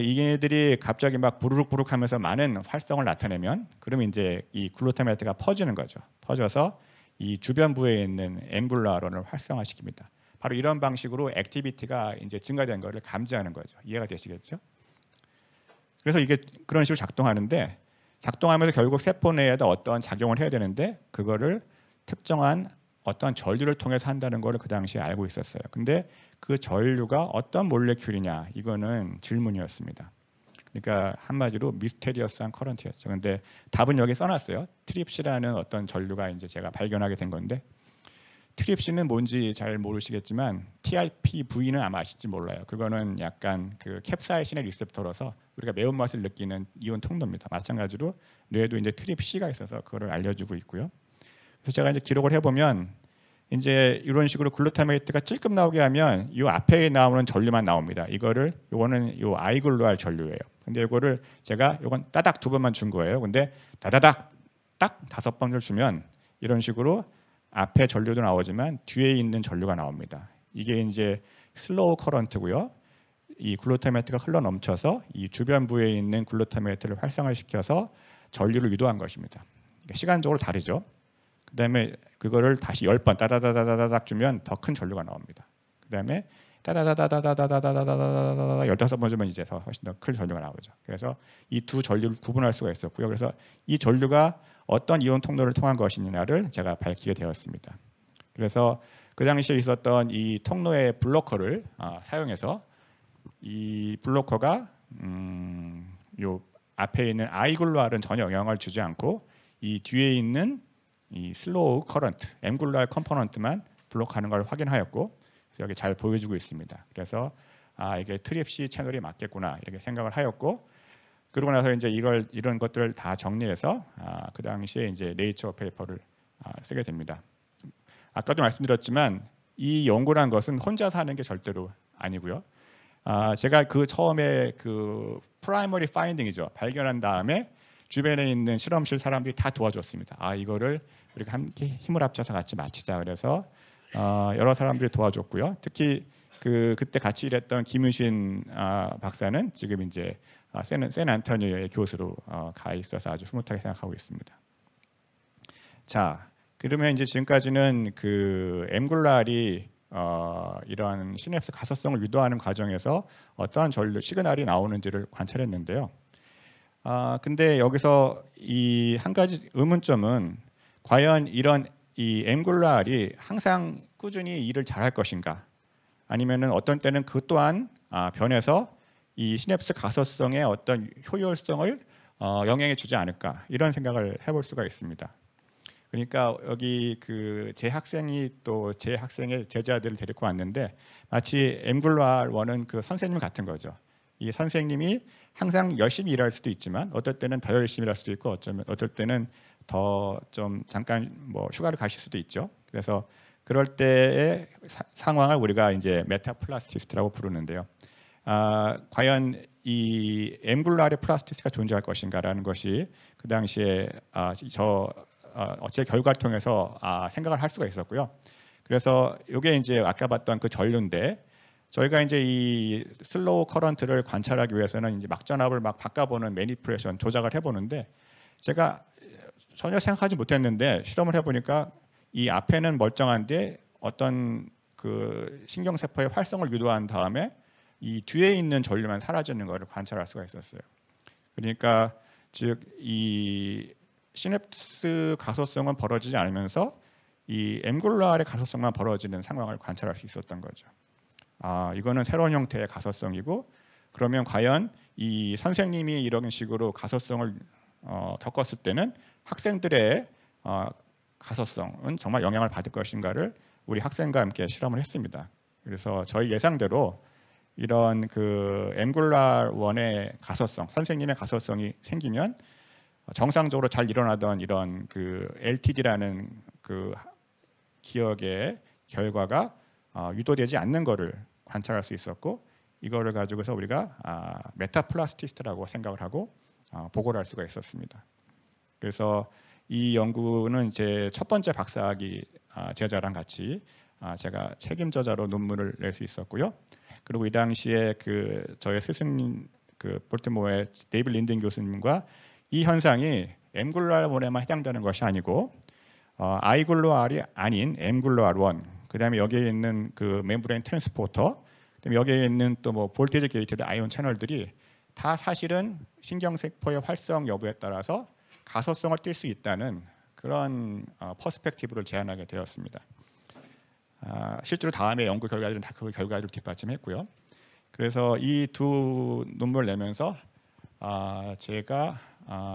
이게들이 갑자기 막 부르륵부르륵 하면서 많은 활성을 나타내면 그러면 이제 이 글루타메트가 퍼지는 거죠. 퍼져서 이 주변부에 있는 엠글루알론을 활성화시킵니다. 바로 이런 방식으로 액티비티가 이제 증가된 것을 감지하는 거죠. 이해가 되시겠죠? 그래서 이게 그런 식으로 작동하는데 작동하면서 결국 세포 내에다 어떤 작용을 해야 되는데 그거를 특정한 어떤 전류를 통해서 한다는 거를 그 당시에 알고 있었어요. 근데 그 전류가 어떤 몰레큘이냐 이거는 질문이었습니다. 그러니까 한마디로 미스테리어스한 커런트였죠. 근데 답은 여기 써놨어요. 트립시라는 어떤 전류가 이제 제가 발견하게 된 건데 트립시는 뭔지 잘 모르시겠지만 TRPV는 아마 아실지 몰라요. 그거는 약간 그 캡사이신의 리셉터로서 우리가 매운맛을 느끼는 이온 통로입니다. 마찬가지로 뇌에도 이제 트립시가 있어서 그거를 알려주고 있고요. 그래서 제가 이제 기록을 해보면 이제 이런 식으로 글루타메이트가 찔끔 나오게 하면 이 앞에 나오는 전류만 나옵니다. 요거는 요 아이글루알 전류예요. 근데 이거를 제가 요건 따닥 2번만 준 거예요. 근데 다다닥 딱 5번을 주면 이런 식으로 앞에 전류도 나오지만 뒤에 있는 전류가 나옵니다. 이게 이제 슬로우 커런트고요. 이 글루타메이트가 흘러 넘쳐서 이 주변부에 있는 글루타메이트를 활성화시켜서 전류를 유도한 것입니다. 그러니까 시간적으로 다르죠. 그다음에 그거를 다시 10번 따다다다다닥 주면 더 큰 전류가 나옵니다. 그다음에 따다다다다다다다다다다다다다 15번 주면 이제 더 훨씬 더 큰 전류가 나오죠. 그래서 이 두 전류를 구분할 수가 있었고요. 그래서 이 전류가 어떤 이온 통로를 통한 것이냐를 제가 밝히게 되었습니다. 그래서 그 당시에 있었던 이 통로의 블로커를 사용해서 이 블로커가 요 앞에 있는 아이글루알은 전혀 영향을 주지 않고 이 뒤에 있는 이 슬로우 커런트, 엠글루알 컴포넌트만 블록하는 걸 확인하였고 그래서 여기 잘 보여주고 있습니다. 그래서 이게 트립시 채널이 맞겠구나 이렇게 생각을 하였고 그러고 나서 이제 이런 것들을 다 정리해서 그 당시에 이제 네이처 페이퍼를 쓰게 됩니다. 아까도 말씀드렸지만 이 연구란 것은 혼자서 하는 게 절대로 아니고요. 제가 그 처음에 그 프라이머리 파인딩이죠. 발견한 다음에 주변에 있는 실험실 사람들이 다 도와줬습니다. 이거를 우리가 함께 힘을 합쳐서 같이 마치자. 그래서 여러 사람들이 도와줬고요. 특히 그때 같이 일했던 김유신 박사는 지금 이제 샌 안토니오의 교수로 가 있어서 아주 흐뭇하게 생각하고 있습니다. 자, 그러면 이제 지금까지는 그 엠글루알이 이런 시냅스 가소성을 유도하는 과정에서 어떠한 전류 시그널이 나오는지를 관찰했는데요. 근데 여기서 이 한 가지 의문점은 과연 이런 이 엠글루알이 항상 꾸준히 일을 잘할 것인가? 아니면은 어떤 때는 그 또한 변해서 이 시냅스 가소성의 어떤 효율성을 영향해 주지 않을까? 이런 생각을 해볼 수가 있습니다. 그러니까 여기 그 제 학생이 또 제 학생의 제자들을 데리고 왔는데 마치 엠글루알1은 그 선생님 같은 거죠. 이 선생님이 항상 열심히 일할 수도 있지만 어떨 때는 더 열심히 일할 수도 있고 어떨 때는 더 좀 잠깐 뭐 휴가를 가실 수도 있죠. 그래서 그럴 때의 상황을 우리가 이제 메타플라스티시티라고 부르는데요. 과연 이 앵굴라의 플라스티시티가 존재할 것인가라는 것이 그 당시에 제 결과를 통해서 생각을 할 수가 있었고요. 그래서 이게 이제 아까 봤던 그 전류인데 저희가 이제 이 슬로우 커런트를 관찰하기 위해서는 이제 막전압을 막 바꿔보는 매니플레이션 조작을 해보는데 제가 전혀 생각하지 못했는데 실험을 해보니까 이 앞에는 멀쩡한데 어떤 그 신경세포의 활성을 유도한 다음에 이 뒤에 있는 전류만 사라지는 것을 관찰할 수가 있었어요. 그러니까 즉 이 시냅스 가소성은 벌어지지 않으면서 이 앵굴라의 가소성만 벌어지는 상황을 관찰할 수 있었던 거죠. 이거는 새로운 형태의 가소성이고 그러면 과연 이 선생님이 이런 식으로 가소성을 겪었을 때는 학생들의 가소성은 정말 영향을 받을 것인가를 우리 학생과 함께 실험을 했습니다. 그래서 저희 예상대로 이런 그 앵굴라 원의 가소성, 선생님의 가소성이 생기면 정상적으로 잘 일어나던 이런 그 LTD라는 그 기억의 결과가 유도되지 않는 것을 관찰할 수 있었고 이거를 가지고서 우리가 메타플라스티시티라고 생각을 하고 보고를 할 수가 있었습니다. 그래서 이 연구는 제 첫 번째 박사학위 제자랑 같이 제가 책임저자로 논문을 낼 수 있었고요. 그리고 이 당시에 그 저의 스승님 그 볼티모어의 데이비드 린든 교수님과 이 현상이 앵굴라 원에만 해당되는 것이 아니고 아이굴로알이 아닌 앵굴로알1 그다음에 여기에 있는 그 멤브레인 트랜스포터 그다음에 여기에 있는 또 뭐 볼테이지 게이티드 아이온 채널들이 다 사실은 신경세포의 활성 여부에 따라서 가소성을 띌 수 있다는 그런 퍼스펙티브를 제안하게 되었습니다. 실제로 다음에 연구 결과들은 다 그 결과를 뒷받침했고요. 그래서 이 두 논문을 내면서 제가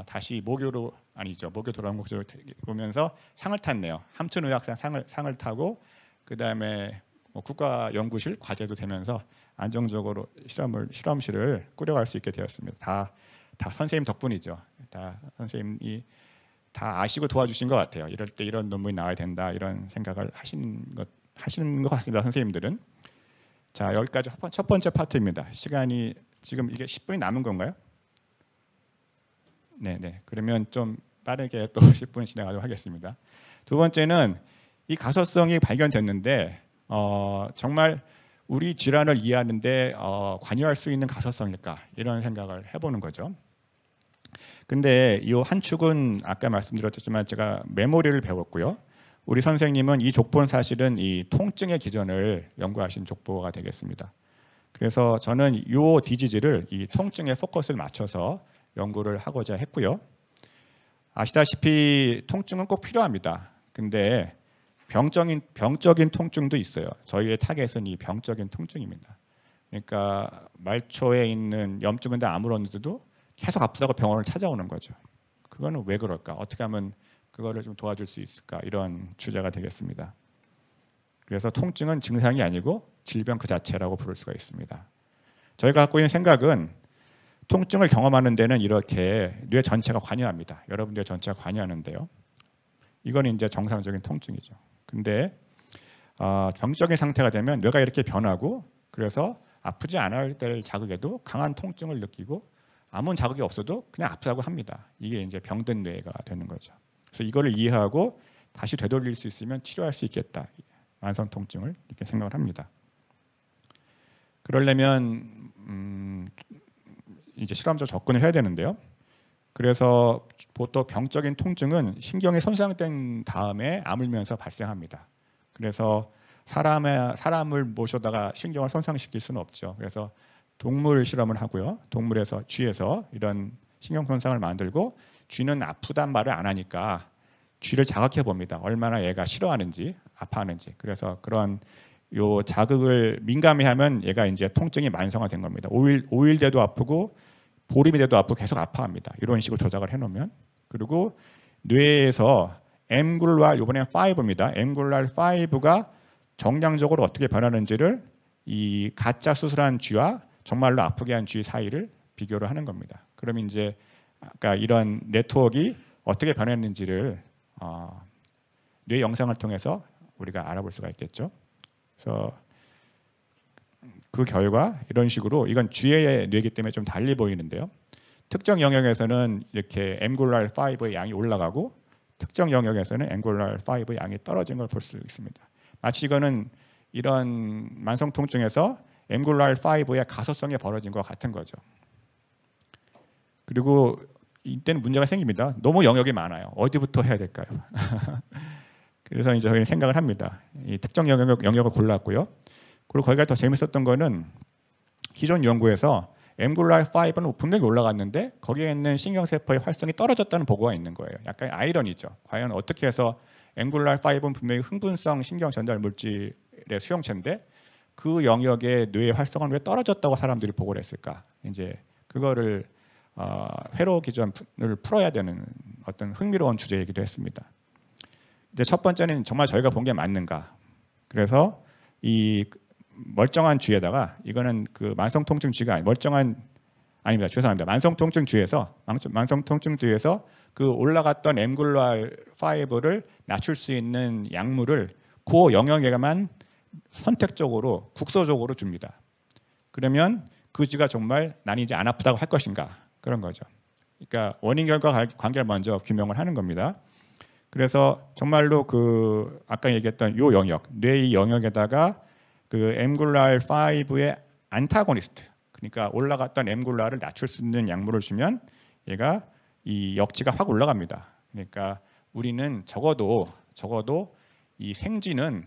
다시 모교 돌아온 모교로 보면서 상을 탔네요. 함춘의학상 상을 타고 그 다음에 국가 연구실 과제도 되면서 안정적으로 실험실을 꾸려갈 수 있게 되었습니다. 다 선생님 덕분이죠. 다 선생님이 다 아시고 도와주신 것 같아요. 이럴 때 이런 논문이 나와야 된다 이런 생각을 하시는 것 같습니다. 선생님들은. 자 여기까지 첫 번째 파트입니다. 시간이 지금 이게 10분이 남은 건가요? 네네. 그러면 좀 빠르게 또 10분 진행하도록 하겠습니다. 두 번째는 이 가소성이 발견됐는데 정말 우리 질환을 이해하는데 관여할 수 있는 가소성일까 이런 생각을 해보는 거죠. 근데 이 한 축은 아까 말씀드렸지만 제가 메모리를 배웠고요. 우리 선생님은 이 족보는 사실은 이 통증의 기전을 연구하신 족보가 되겠습니다. 그래서 저는 이 디지즈를 이 통증에 포커스를 맞춰서 연구를 하고자 했고요. 아시다시피 통증은 꼭 필요합니다. 근데 병적인 통증도 있어요. 저희의 타겟은 이 병적인 통증입니다. 그러니까 말초에 있는 염증인데 아무런데도 계속 아프다고 병원을 찾아오는 거죠. 그거는 왜 그럴까? 어떻게 하면 그거를 좀 도와줄 수 있을까? 이런 주제가 되겠습니다. 그래서 통증은 증상이 아니고 질병 그 자체라고 부를 수가 있습니다. 저희가 갖고 있는 생각은 통증을 경험하는 데는 이렇게 뇌 전체가 관여합니다. 여러분 뇌 전체가 관여하는데요. 이건 이제 정상적인 통증이죠. 근데 병적인 상태가 되면 뇌가 이렇게 변하고 그래서 아프지 않아야 될 자극에도 강한 통증을 느끼고 아무 자극이 없어도 그냥 아프다고 합니다. 이게 이제 병든 뇌가 되는 거죠. 그래서 이거를 이해하고 다시 되돌릴 수 있으면 치료할 수 있겠다. 만성 통증을 이렇게 생각을 합니다. 그러려면 이제 실험적 접근을 해야 되는데요. 그래서 보통 병적인 통증은 신경이 손상된 다음에 아물면서 발생합니다. 그래서 사람을 모셔다가 신경을 손상시킬 수는 없죠. 그래서 동물 실험을 하고요. 동물에서 쥐에서 이런 신경 손상을 만들고 쥐는 아프단 말을 안 하니까 쥐를 자극해 봅니다. 얼마나 얘가 싫어하는지 아파하는지. 그래서 그런 요 자극을 민감해하면 얘가 이제 통증이 만성화된 겁니다. 5일 돼도 아프고 보름이 돼도 아프고 계속 아파합니다. 이런 식으로 조작을 해놓으면. 그리고 뇌에서 앵굴랄 이번엔 5입니다. 앵굴랄 5가 정량적으로 어떻게 변하는지를 이 가짜 수술한 쥐와 정말로 아프게 한 쥐 사이를 비교를 하는 겁니다. 그러면 이제 아까 이런 네트워크가 어떻게 변했는지를 뇌 영상을 통해서 우리가 알아볼 수가 있겠죠. 그래서 그 결과 이런 식으로 이건 G의 뇌이기 때문에 좀 달리 보이는데요. 특정 영역에서는 이렇게 앵글랄 5의 양이 올라가고 특정 영역에서는 앵글랄 5의 양이 떨어진 걸 볼 수 있습니다. 마치 이거는 이런 만성 통증에서 앵글랄 5의 가소성이 벌어진 것 같은 거죠. 그리고 이때는 문제가 생깁니다. 너무 영역이 많아요. 어디부터 해야 될까요? 그래서 이제 저희는 생각을 합니다. 이 특정 영역을 골랐고요. 그리고 거기가 더 재밌었던 거는 기존 연구에서 앵글랄 5는 분명히 올라갔는데 거기에 있는 신경세포의 활성이 떨어졌다는 보고가 있는 거예요. 약간 아이러니죠. 과연 어떻게 해서 앵글랄 5는 분명히 흥분성 신경 전달 물질의 수용체인데 그 영역의 뇌의 활성은 왜 떨어졌다고 사람들이 보고를 했을까? 이제 그거를 회로 기전을 풀어야 되는 어떤 흥미로운 주제이기도 했습니다. 이제 첫 번째는 정말 저희가 본 게 맞는가? 그래서 이 멀쩡한 쥐에다가 이거는 그 만성통증 쥐가 아닙니다. 죄송합니다. 만성통증 쥐에서 그 올라갔던 앵글랄 5를 낮출 수 있는 약물을 그 영역에만 선택적으로 국소적으로 줍니다. 그러면 그 쥐가 정말 난 이제 안 아프다고 할 것인가? 그런 거죠. 그러니까 원인 결과 관계를 먼저 규명을 하는 겁니다. 그래서 정말로 그 아까 얘기했던 요 영역, 뇌의 영역에다가 그 앵글랄 5의 안타고니스트, 그러니까 올라갔던 앵글랄을 낮출 수 있는 약물을 주면 얘가 이 역치가 확 올라갑니다. 그러니까 우리는 적어도 이 생쥐는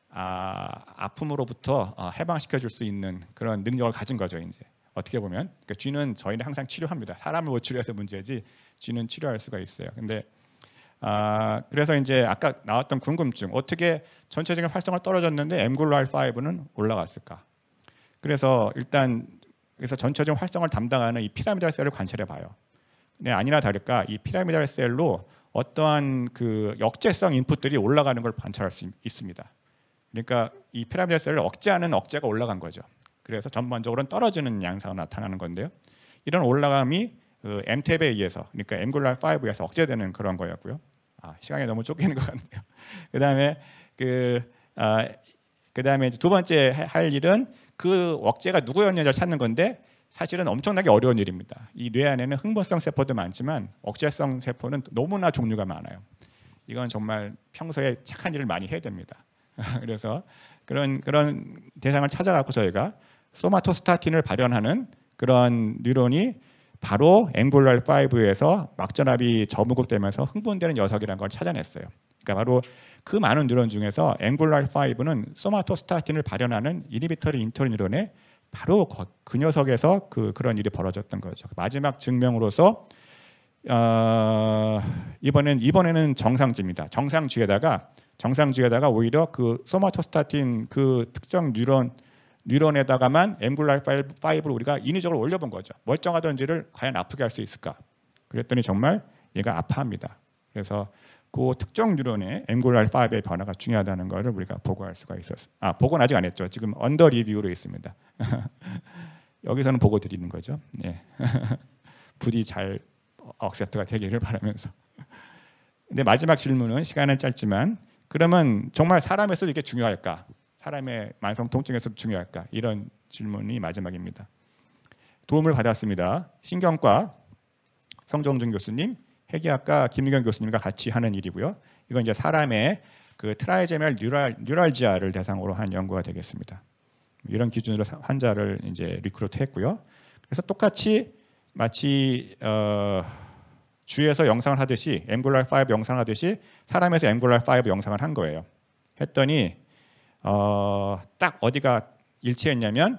아픔으로부터 해방시켜 줄 수 있는 그런 능력을 가진 거죠. 이제 어떻게 보면 그러니까 쥐는 저희는 항상 치료합니다. 사람을 못 치료해서 문제지 쥐는 치료할 수가 있어요. 근데 그래서 이제 아까 나왔던 궁금증, 어떻게 전체적인 활성화 떨어졌는데 앵글랄 5는 올라갔을까? 그래서 일단 전체적인 활성화를 담당하는 이 피라미달 셀을 관찰해 봐요. 근데 아니나 다를까 이 피라미달 셀로 어떠한 그 역제성 인풋들이 올라가는 걸 관찰할 수 있습니다. 그러니까 이 피라미달 셀을 억제하는 억제가 올라간 거죠. 그래서 전반적으로는 떨어지는 양상이 나타나는 건데요. 이런 올라감이 그 MTAP에 의해서, 그러니까 앵글랄 5에 의해서 억제되는 그런 거였고요. 시간이 너무 쫓기는 것 같네요. 그다음에 두 번째 할 일은 그 억제가 누구였냐를 찾는 건데 사실은 엄청나게 어려운 일입니다. 이 뇌 안에는 흥분성 세포도 많지만 억제성 세포는 너무나 종류가 많아요. 이건 정말 평소에 착한 일을 많이 해야 됩니다. 그래서 그런 대상을 찾아갖고 저희가 소마토스타틴을 발현하는 그런 뉴런이 바로 앵글랄 5에서 막전압이 저무급되면서 흥분되는 녀석이라는 걸 찾아냈어요. 그러니까 바로 그 많은 뉴런 중에서 앵글랄 5는 소마토스타틴을 발현하는 이니비터리 인터뉴런에 바로 그 녀석에서 그런 일이 벌어졌던 거죠. 마지막 증명으로서 이번에는 정상쥐입니다. 정상쥐에다가 오히려 그 소마토스타틴 그 특정 뉴런에다가만 앵글랄 5를 우리가 인위적으로 올려본 거죠. 멀쩡하던 쥐를 과연 아프게 할 수 있을까? 그랬더니 정말 얘가 아파합니다. 그래서 그 특정 뉴런의 앵글랄 5의 변화가 중요하다는 것을 우리가 보고할 수가 있었어요. 보고는 아직 안 했죠. 지금 언더 리뷰로 있습니다. 여기서는 보고 드리는 거죠. 네. 부디 잘 억셉트가 되기를 바라면서. 근데 마지막 질문은 시간은 짧지만 그러면 정말 사람에서도 이게 중요할까? 사람의 만성 통증에서도 중요할까? 이런 질문이 마지막입니다. 도움을 받았습니다. 신경과 성정준 교수님, 해기학과 김유경 교수님과 같이 하는 일이고요. 이건 이제 사람의 그 트라이제미널 뉴랄지아를 대상으로 한 연구가 되겠습니다. 이런 기준으로 환자를 이제 리크루트했고요. 그래서 똑같이 마치 주에서 영상을 하듯이 앵글랄 5 영상을 하듯이 사람에서 앵글랄 5 영상을 한 거예요. 했더니 딱 어디가 일치했냐면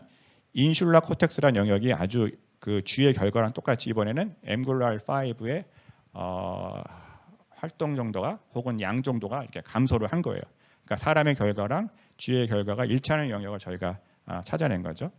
인슐라 코텍스라는 영역이 아주 그 쥐의 결과랑 똑같이 이번에는 앵글랄 5의 활동 정도가 혹은 양 정도가 이렇게 감소를 한 거예요. 그러니까 사람의 결과랑 쥐의 결과가 일치하는 영역을 저희가 찾아낸 거죠.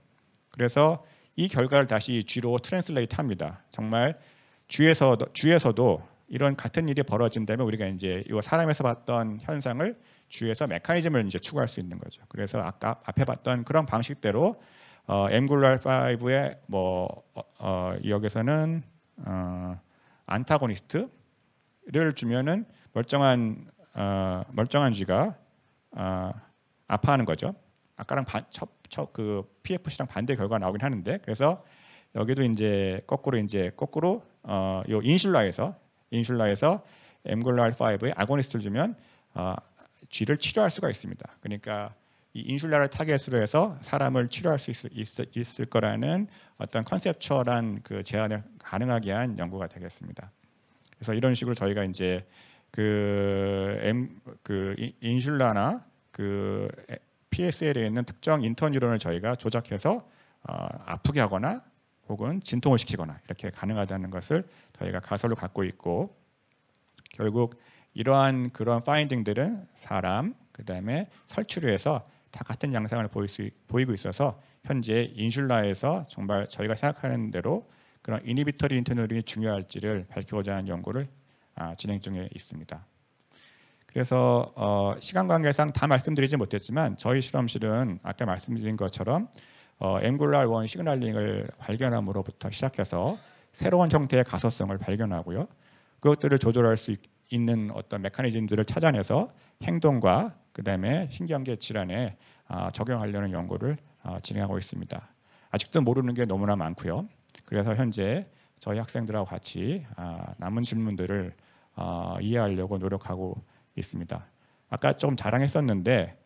그래서 이 결과를 다시 쥐로 트랜슬레이트 합니다. 정말 쥐에서도 이런 같은 일이 벌어진다면 우리가 이제 이 사람에서 봤던 현상을 쥐에서 메커니즘을 이제 추구할 수 있는 거죠. 그래서 아까 앞에 봤던 그런 방식대로 앵글랄 5의 여기서는 안타고니스트를 주면은 멀쩡한 쥐가 아파하는 거죠. 아까랑 그 PFC랑 반대 결과가 나오긴 하는데 그래서 여기도 이제 거꾸로 요 인슐라에서 엠글루알5의 아고니스트를 주면 쥐를 치료할 수가 있습니다. 그러니까 이 인슐라를 타겟으로 해서 사람을 치료할 수 있을 거라는 어떤 컨셉추얼한 그 제안을 가능하게 한 연구가 되겠습니다. 그래서 이런 식으로 저희가 이제 인슐라나 그 PSL에 있는 특정 인터뉴런을 저희가 조작해서 아프게 하거나 혹은 진통을 시키거나 이렇게 가능하다는 것을 저희가 가설로 갖고 있고 결국 이러한 그런 파인딩들은 사람 그다음에 설치류에서 다 같은 양상을 보이고 있어서 현재 인슐라에서 정말 저희가 생각하는 대로 그런 이니비터리 인터뉴런이 중요할지를 밝히고자 하는 연구를 진행 중에 있습니다. 그래서 시간 관계상 다 말씀드리지 못했지만 저희 실험실은 아까 말씀드린 것처럼 엠글루알1 시그널링을 발견함으로부터 시작해서 새로운 형태의 가소성을 발견하고요. 그것들을 조절할 수 있는 어떤 메커니즘들을 찾아내서 행동과 그다음에 신경계 질환에 적용하려는 연구를 진행하고 있습니다. 아직도 모르는 게 너무나 많고요. 그래서 현재 저희 학생들하고 같이 남은 질문들을 이해하려고 노력하고 있습니다. 아까 좀 자랑했었는데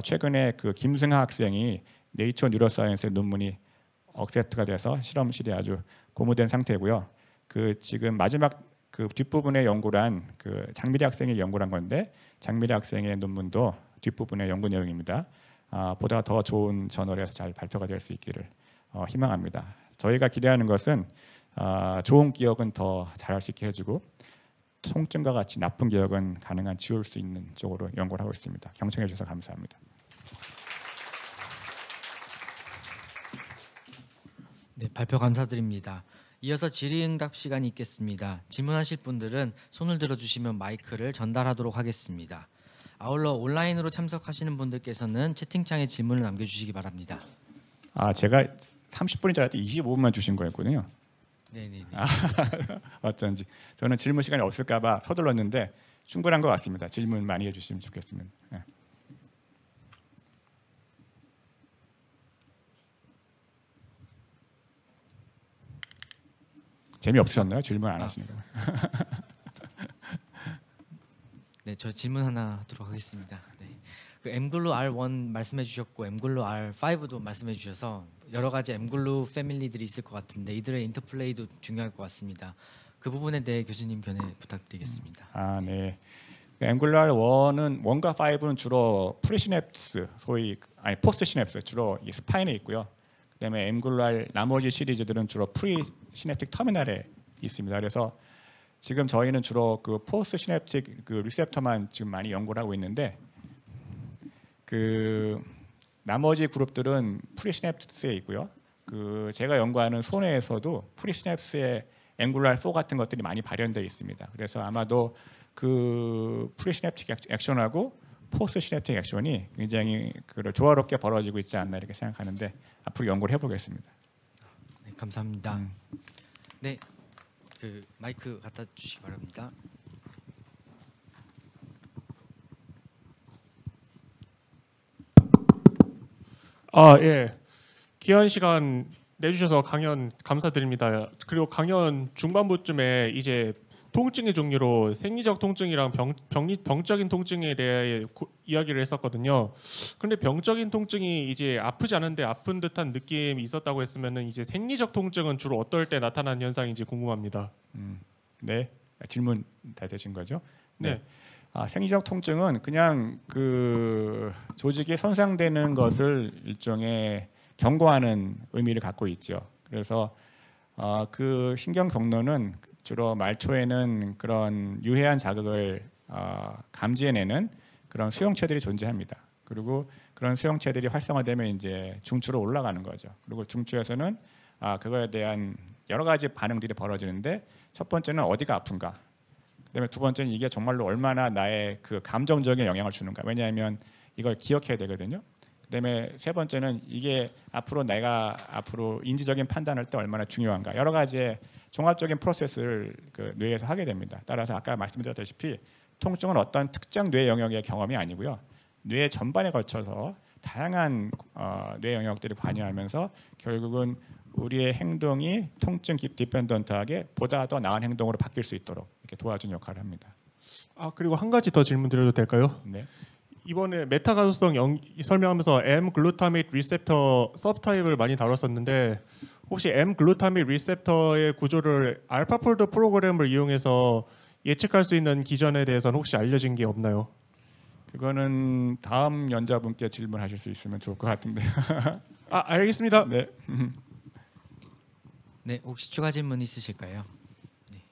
최근에 그 김승하 학생이 네이처 뉴로사이언스의 논문이 억셉트가 돼서 실험실이 아주 고무된 상태고요. 그 지금 마지막 그 뒷부분의 연구란 그 장미래 학생이 연구한 건데 장미래 학생의 논문도 뒷부분의 연구 내용입니다. 보다 더 좋은 저널에서 잘 발표가 될 수 있기를 희망합니다. 저희가 기대하는 것은 좋은 기억은 더 잘할 수 있게 해주고 통증과 같이 나쁜 기억은 가능한 지울 수 있는 쪽으로 연구를 하고 있습니다. 경청해 주셔서 감사합니다. 네, 발표 감사드립니다. 이어서 질의응답 시간이 있겠습니다. 질문하실 분들은 손을 들어주시면 마이크를 전달하도록 하겠습니다. 아울러 온라인으로 참석하시는 분들께서는 채팅창에 질문을 남겨주시기 바랍니다. 제가 30분인 줄 알았더니 25분만 주신 거였군요. 네네네. 어쩐지 저는 질문 시간이 없을까 봐 서둘렀는데 충분한 것 같습니다. 질문 많이 해주시면 좋겠습니다. 네. 재미없으셨나요? 질문 안 하시는 거. 네, 저 질문 하나 하도록 하겠습니다. 네. 그 엠글루 R1 말씀해 주셨고 엠글루 R5도 말씀해 주셔서 여러 가지 엠글루 패밀리들이 있을 것 같은데 이들의 인터플레이도 중요할 것 같습니다. 그 부분에 대해 교수님 견해 부탁드리겠습니다. 네. 엠글루알 1과 5는 주로 프리시냅스, 포스트 시냅스 주로 이 스파인에 있고요. 그다음에 엠글루알 나머지 시리즈들은 주로 프리시냅틱 터미널에 있습니다. 그래서 지금 저희는 주로 그 포스트 시냅틱 그 리셉터만 지금 많이 연구를 하고 있는데 그 나머지 그룹들은 프리시냅스에 있고요. 그 제가 연구하는 손해에서도 프리시냅스의 앵글루알 4 같은 것들이 많이 발현되어 있습니다. 그래서 아마도 그 프리시냅틱 액션하고 포스트 시냅틱 액션이 굉장히 조화롭게 벌어지고 있지 않나 이렇게 생각하는데 앞으로 연구를 해보겠습니다. 네, 감사합니다. 네, 그 마이크 갖다 주시기 바랍니다. 예. 귀한 시간 내주셔서 강연 감사드립니다. 그리고 강연 중반부쯤에 이제 통증의 종류로 생리적 통증이랑 병적인 통증에 대해 이야기를 했었거든요. 그런데 병적인 통증이 이제 아프지 않은데 아픈 듯한 느낌이 있었다고 했으면은 이제 생리적 통증은 주로 어떨 때 나타나는 현상인지 궁금합니다. 네, 질문 다 되신 거죠? 네. 생리적 통증은 그냥 그 조직이 손상되는 것을 일종의 경고하는 의미를 갖고 있죠. 그래서 그 신경 경로는 주로 말초에는 그런 유해한 자극을 감지해내는 그런 수용체들이 존재합니다. 그리고 그런 수용체들이 활성화되면 이제 중추로 올라가는 거죠. 그리고 중추에서는 그거에 대한 여러 가지 반응들이 벌어지는데 첫 번째는 어디가 아픈가. 그다음에 두 번째는 이게 정말로 얼마나 나의 그 감정적인 영향을 주는가. 왜냐하면 이걸 기억해야 되거든요. 그다음에 세 번째는 이게 내가 앞으로 인지적인 판단할 때 얼마나 중요한가. 여러 가지의 종합적인 프로세스를 그 뇌에서 하게 됩니다. 따라서 아까 말씀드렸다시피 통증은 어떤 특정 뇌 영역의 경험이 아니고요. 뇌 전반에 걸쳐서 다양한 뇌 영역들이 관여하면서 결국은 우리의 행동이 통증 디펜던트하게 보다 더 나은 행동으로 바뀔 수 있도록 이렇게 도와준 역할을 합니다. 아 그리고 한 가지 더 질문 드려도 될까요? 네. 이번에 메타 가소성 설명하면서 M 글루타메이트 리셉터 서브타입을 많이 다뤘었는데 혹시 M 글루타메이트 리셉터의 구조를 알파폴드 프로그램을 이용해서 예측할 수 있는 기전에 대해서는 혹시 알려진 게 없나요? 그거는 다음 연자분께 질문하실 수 있으면 좋을 것 같은데. 아 알겠습니다. 네. 네, 혹시 추가 질문 있으실까요? 네.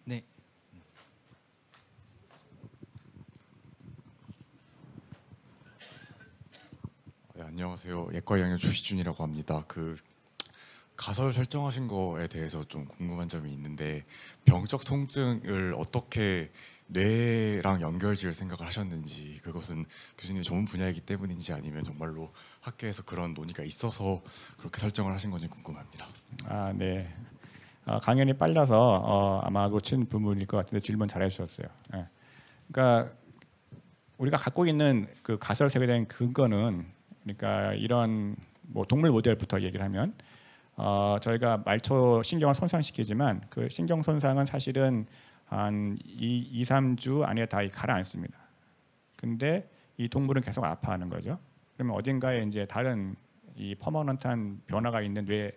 네. 네, 안녕하세요. 예과 영역 조시준이라고 합니다. 그 가설 설정하신 거에 대해서 좀 궁금한 점이 있는데 병적 통증을 어떻게 뇌랑 연결지을 생각을 하셨는지 그것은 교수님의 전문 분야이기 때문인지 아니면 정말로 학계에서 그런 논의가 있어서 그렇게 설정을 하신 건지 궁금합니다. 아 네. 강연이 빨라서 아마 놓친 부분일 것 같은데 질문 잘해 주셨어요. 네. 그러니까 우리가 갖고 있는 그 가설 세계에 대한 근거는 그러니까 이런 뭐 동물 모델부터 얘기를 하면 저희가 말초 신경을 손상시키지만 그 신경 손상은 사실은 한 2, 3주 안에 다 가라앉습니다. 근데 이 동물은 계속 아파하는 거죠. 그러면 어딘가에 이제 다른 이 퍼머넌트한 변화가 있는 뇌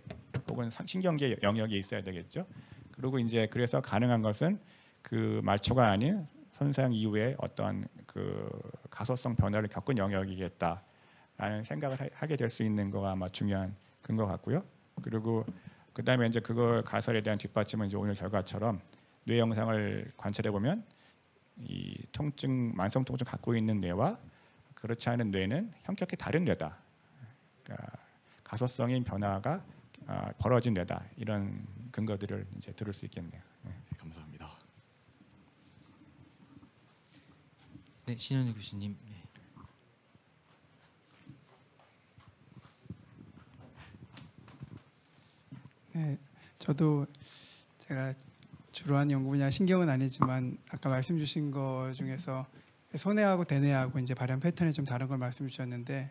혹은 신경계 영역이 있어야 되겠죠. 그리고 이제 그래서 가능한 것은 그 말초가 아닌 손상 이후에 어떤 그 가소성 변화를 겪은 영역이겠다라는 생각을 하게 될 수 있는 거가 아마 중요한 근거 같고요. 그리고 그다음에 이제 그걸 가설에 대한 뒷받침은 이제 오늘 결과처럼 뇌 영상을 관찰해 보면 이 통증 만성 통증 갖고 있는 뇌와 그렇지 않은 뇌는 현격히 다른 뇌다. 그러니까 가소성인 변화가 벌어진 뇌다. 이런 근거들을 이제 들을 수 있겠네요. 네. 네, 감사합니다. 네, 신현우 교수님. 네. 네, 저도 제가 주로 한 연구 분야 신경은 아니지만 아까 말씀 주신 거 중에서 손해하고 대뇌하고 이제 발현 패턴이 좀 다른 걸 말씀 주셨는데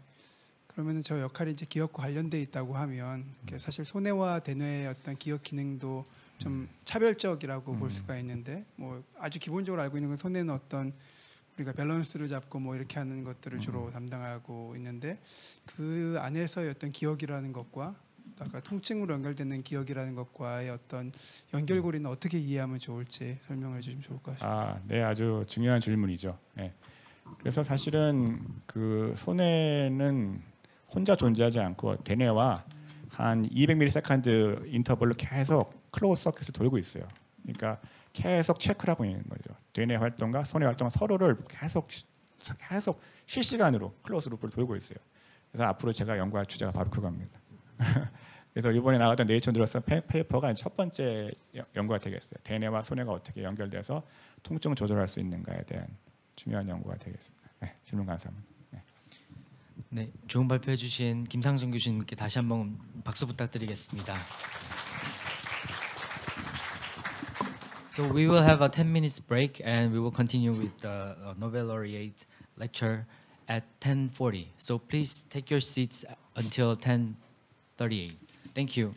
그러면은 저 역할이 이제 기억과 관련돼 있다고 하면 사실 손해와 대뇌의 어떤 기억 기능도 좀 차별적이라고 볼 수가 있는데 뭐 아주 기본적으로 알고 있는 건 손해는 어떤 우리가 밸런스를 잡고 뭐 이렇게 하는 것들을 주로 담당하고 있는데 그 안에서의 어떤 기억이라는 것과 아까 통증으로 연결되는 기억이라는 것과의 어떤 연결고리는 어떻게 이해하면 좋을지 설명해 주시면 좋을 것 같습니다. 네, 아주 중요한 질문이죠. 네. 그래서 사실은 그 손해는 혼자 존재하지 않고 대뇌와 한 200ms 인터벌로 계속 클로즈 서킷을 돌고 있어요. 그러니까 계속 체크를 하고 있는 거죠. 대뇌 활동과 손해 활동 서로를 계속 실시간으로 클로즈 루프를 돌고 있어요. 그래서 앞으로 제가 연구할 주제가 바로 그겁니다. 그래서 이번에 나왔던 네이처 들어서 페이퍼가 첫 번째 연구가 되겠어요. 대뇌와 손해가 어떻게 연결돼서 통증을 조절할 수 있는가에 대한 중요한 연구가 되겠습니다. 네, 질문 감사합니다. 네, 좋은 발표해 주신 김상준 교수님께 다시 한번 박수 부탁드리겠습니다. So we will have a 10 minutes break and we will continue with the Nobel laureate lecture at 10:40. So please take your seats until 10:38. Thank you.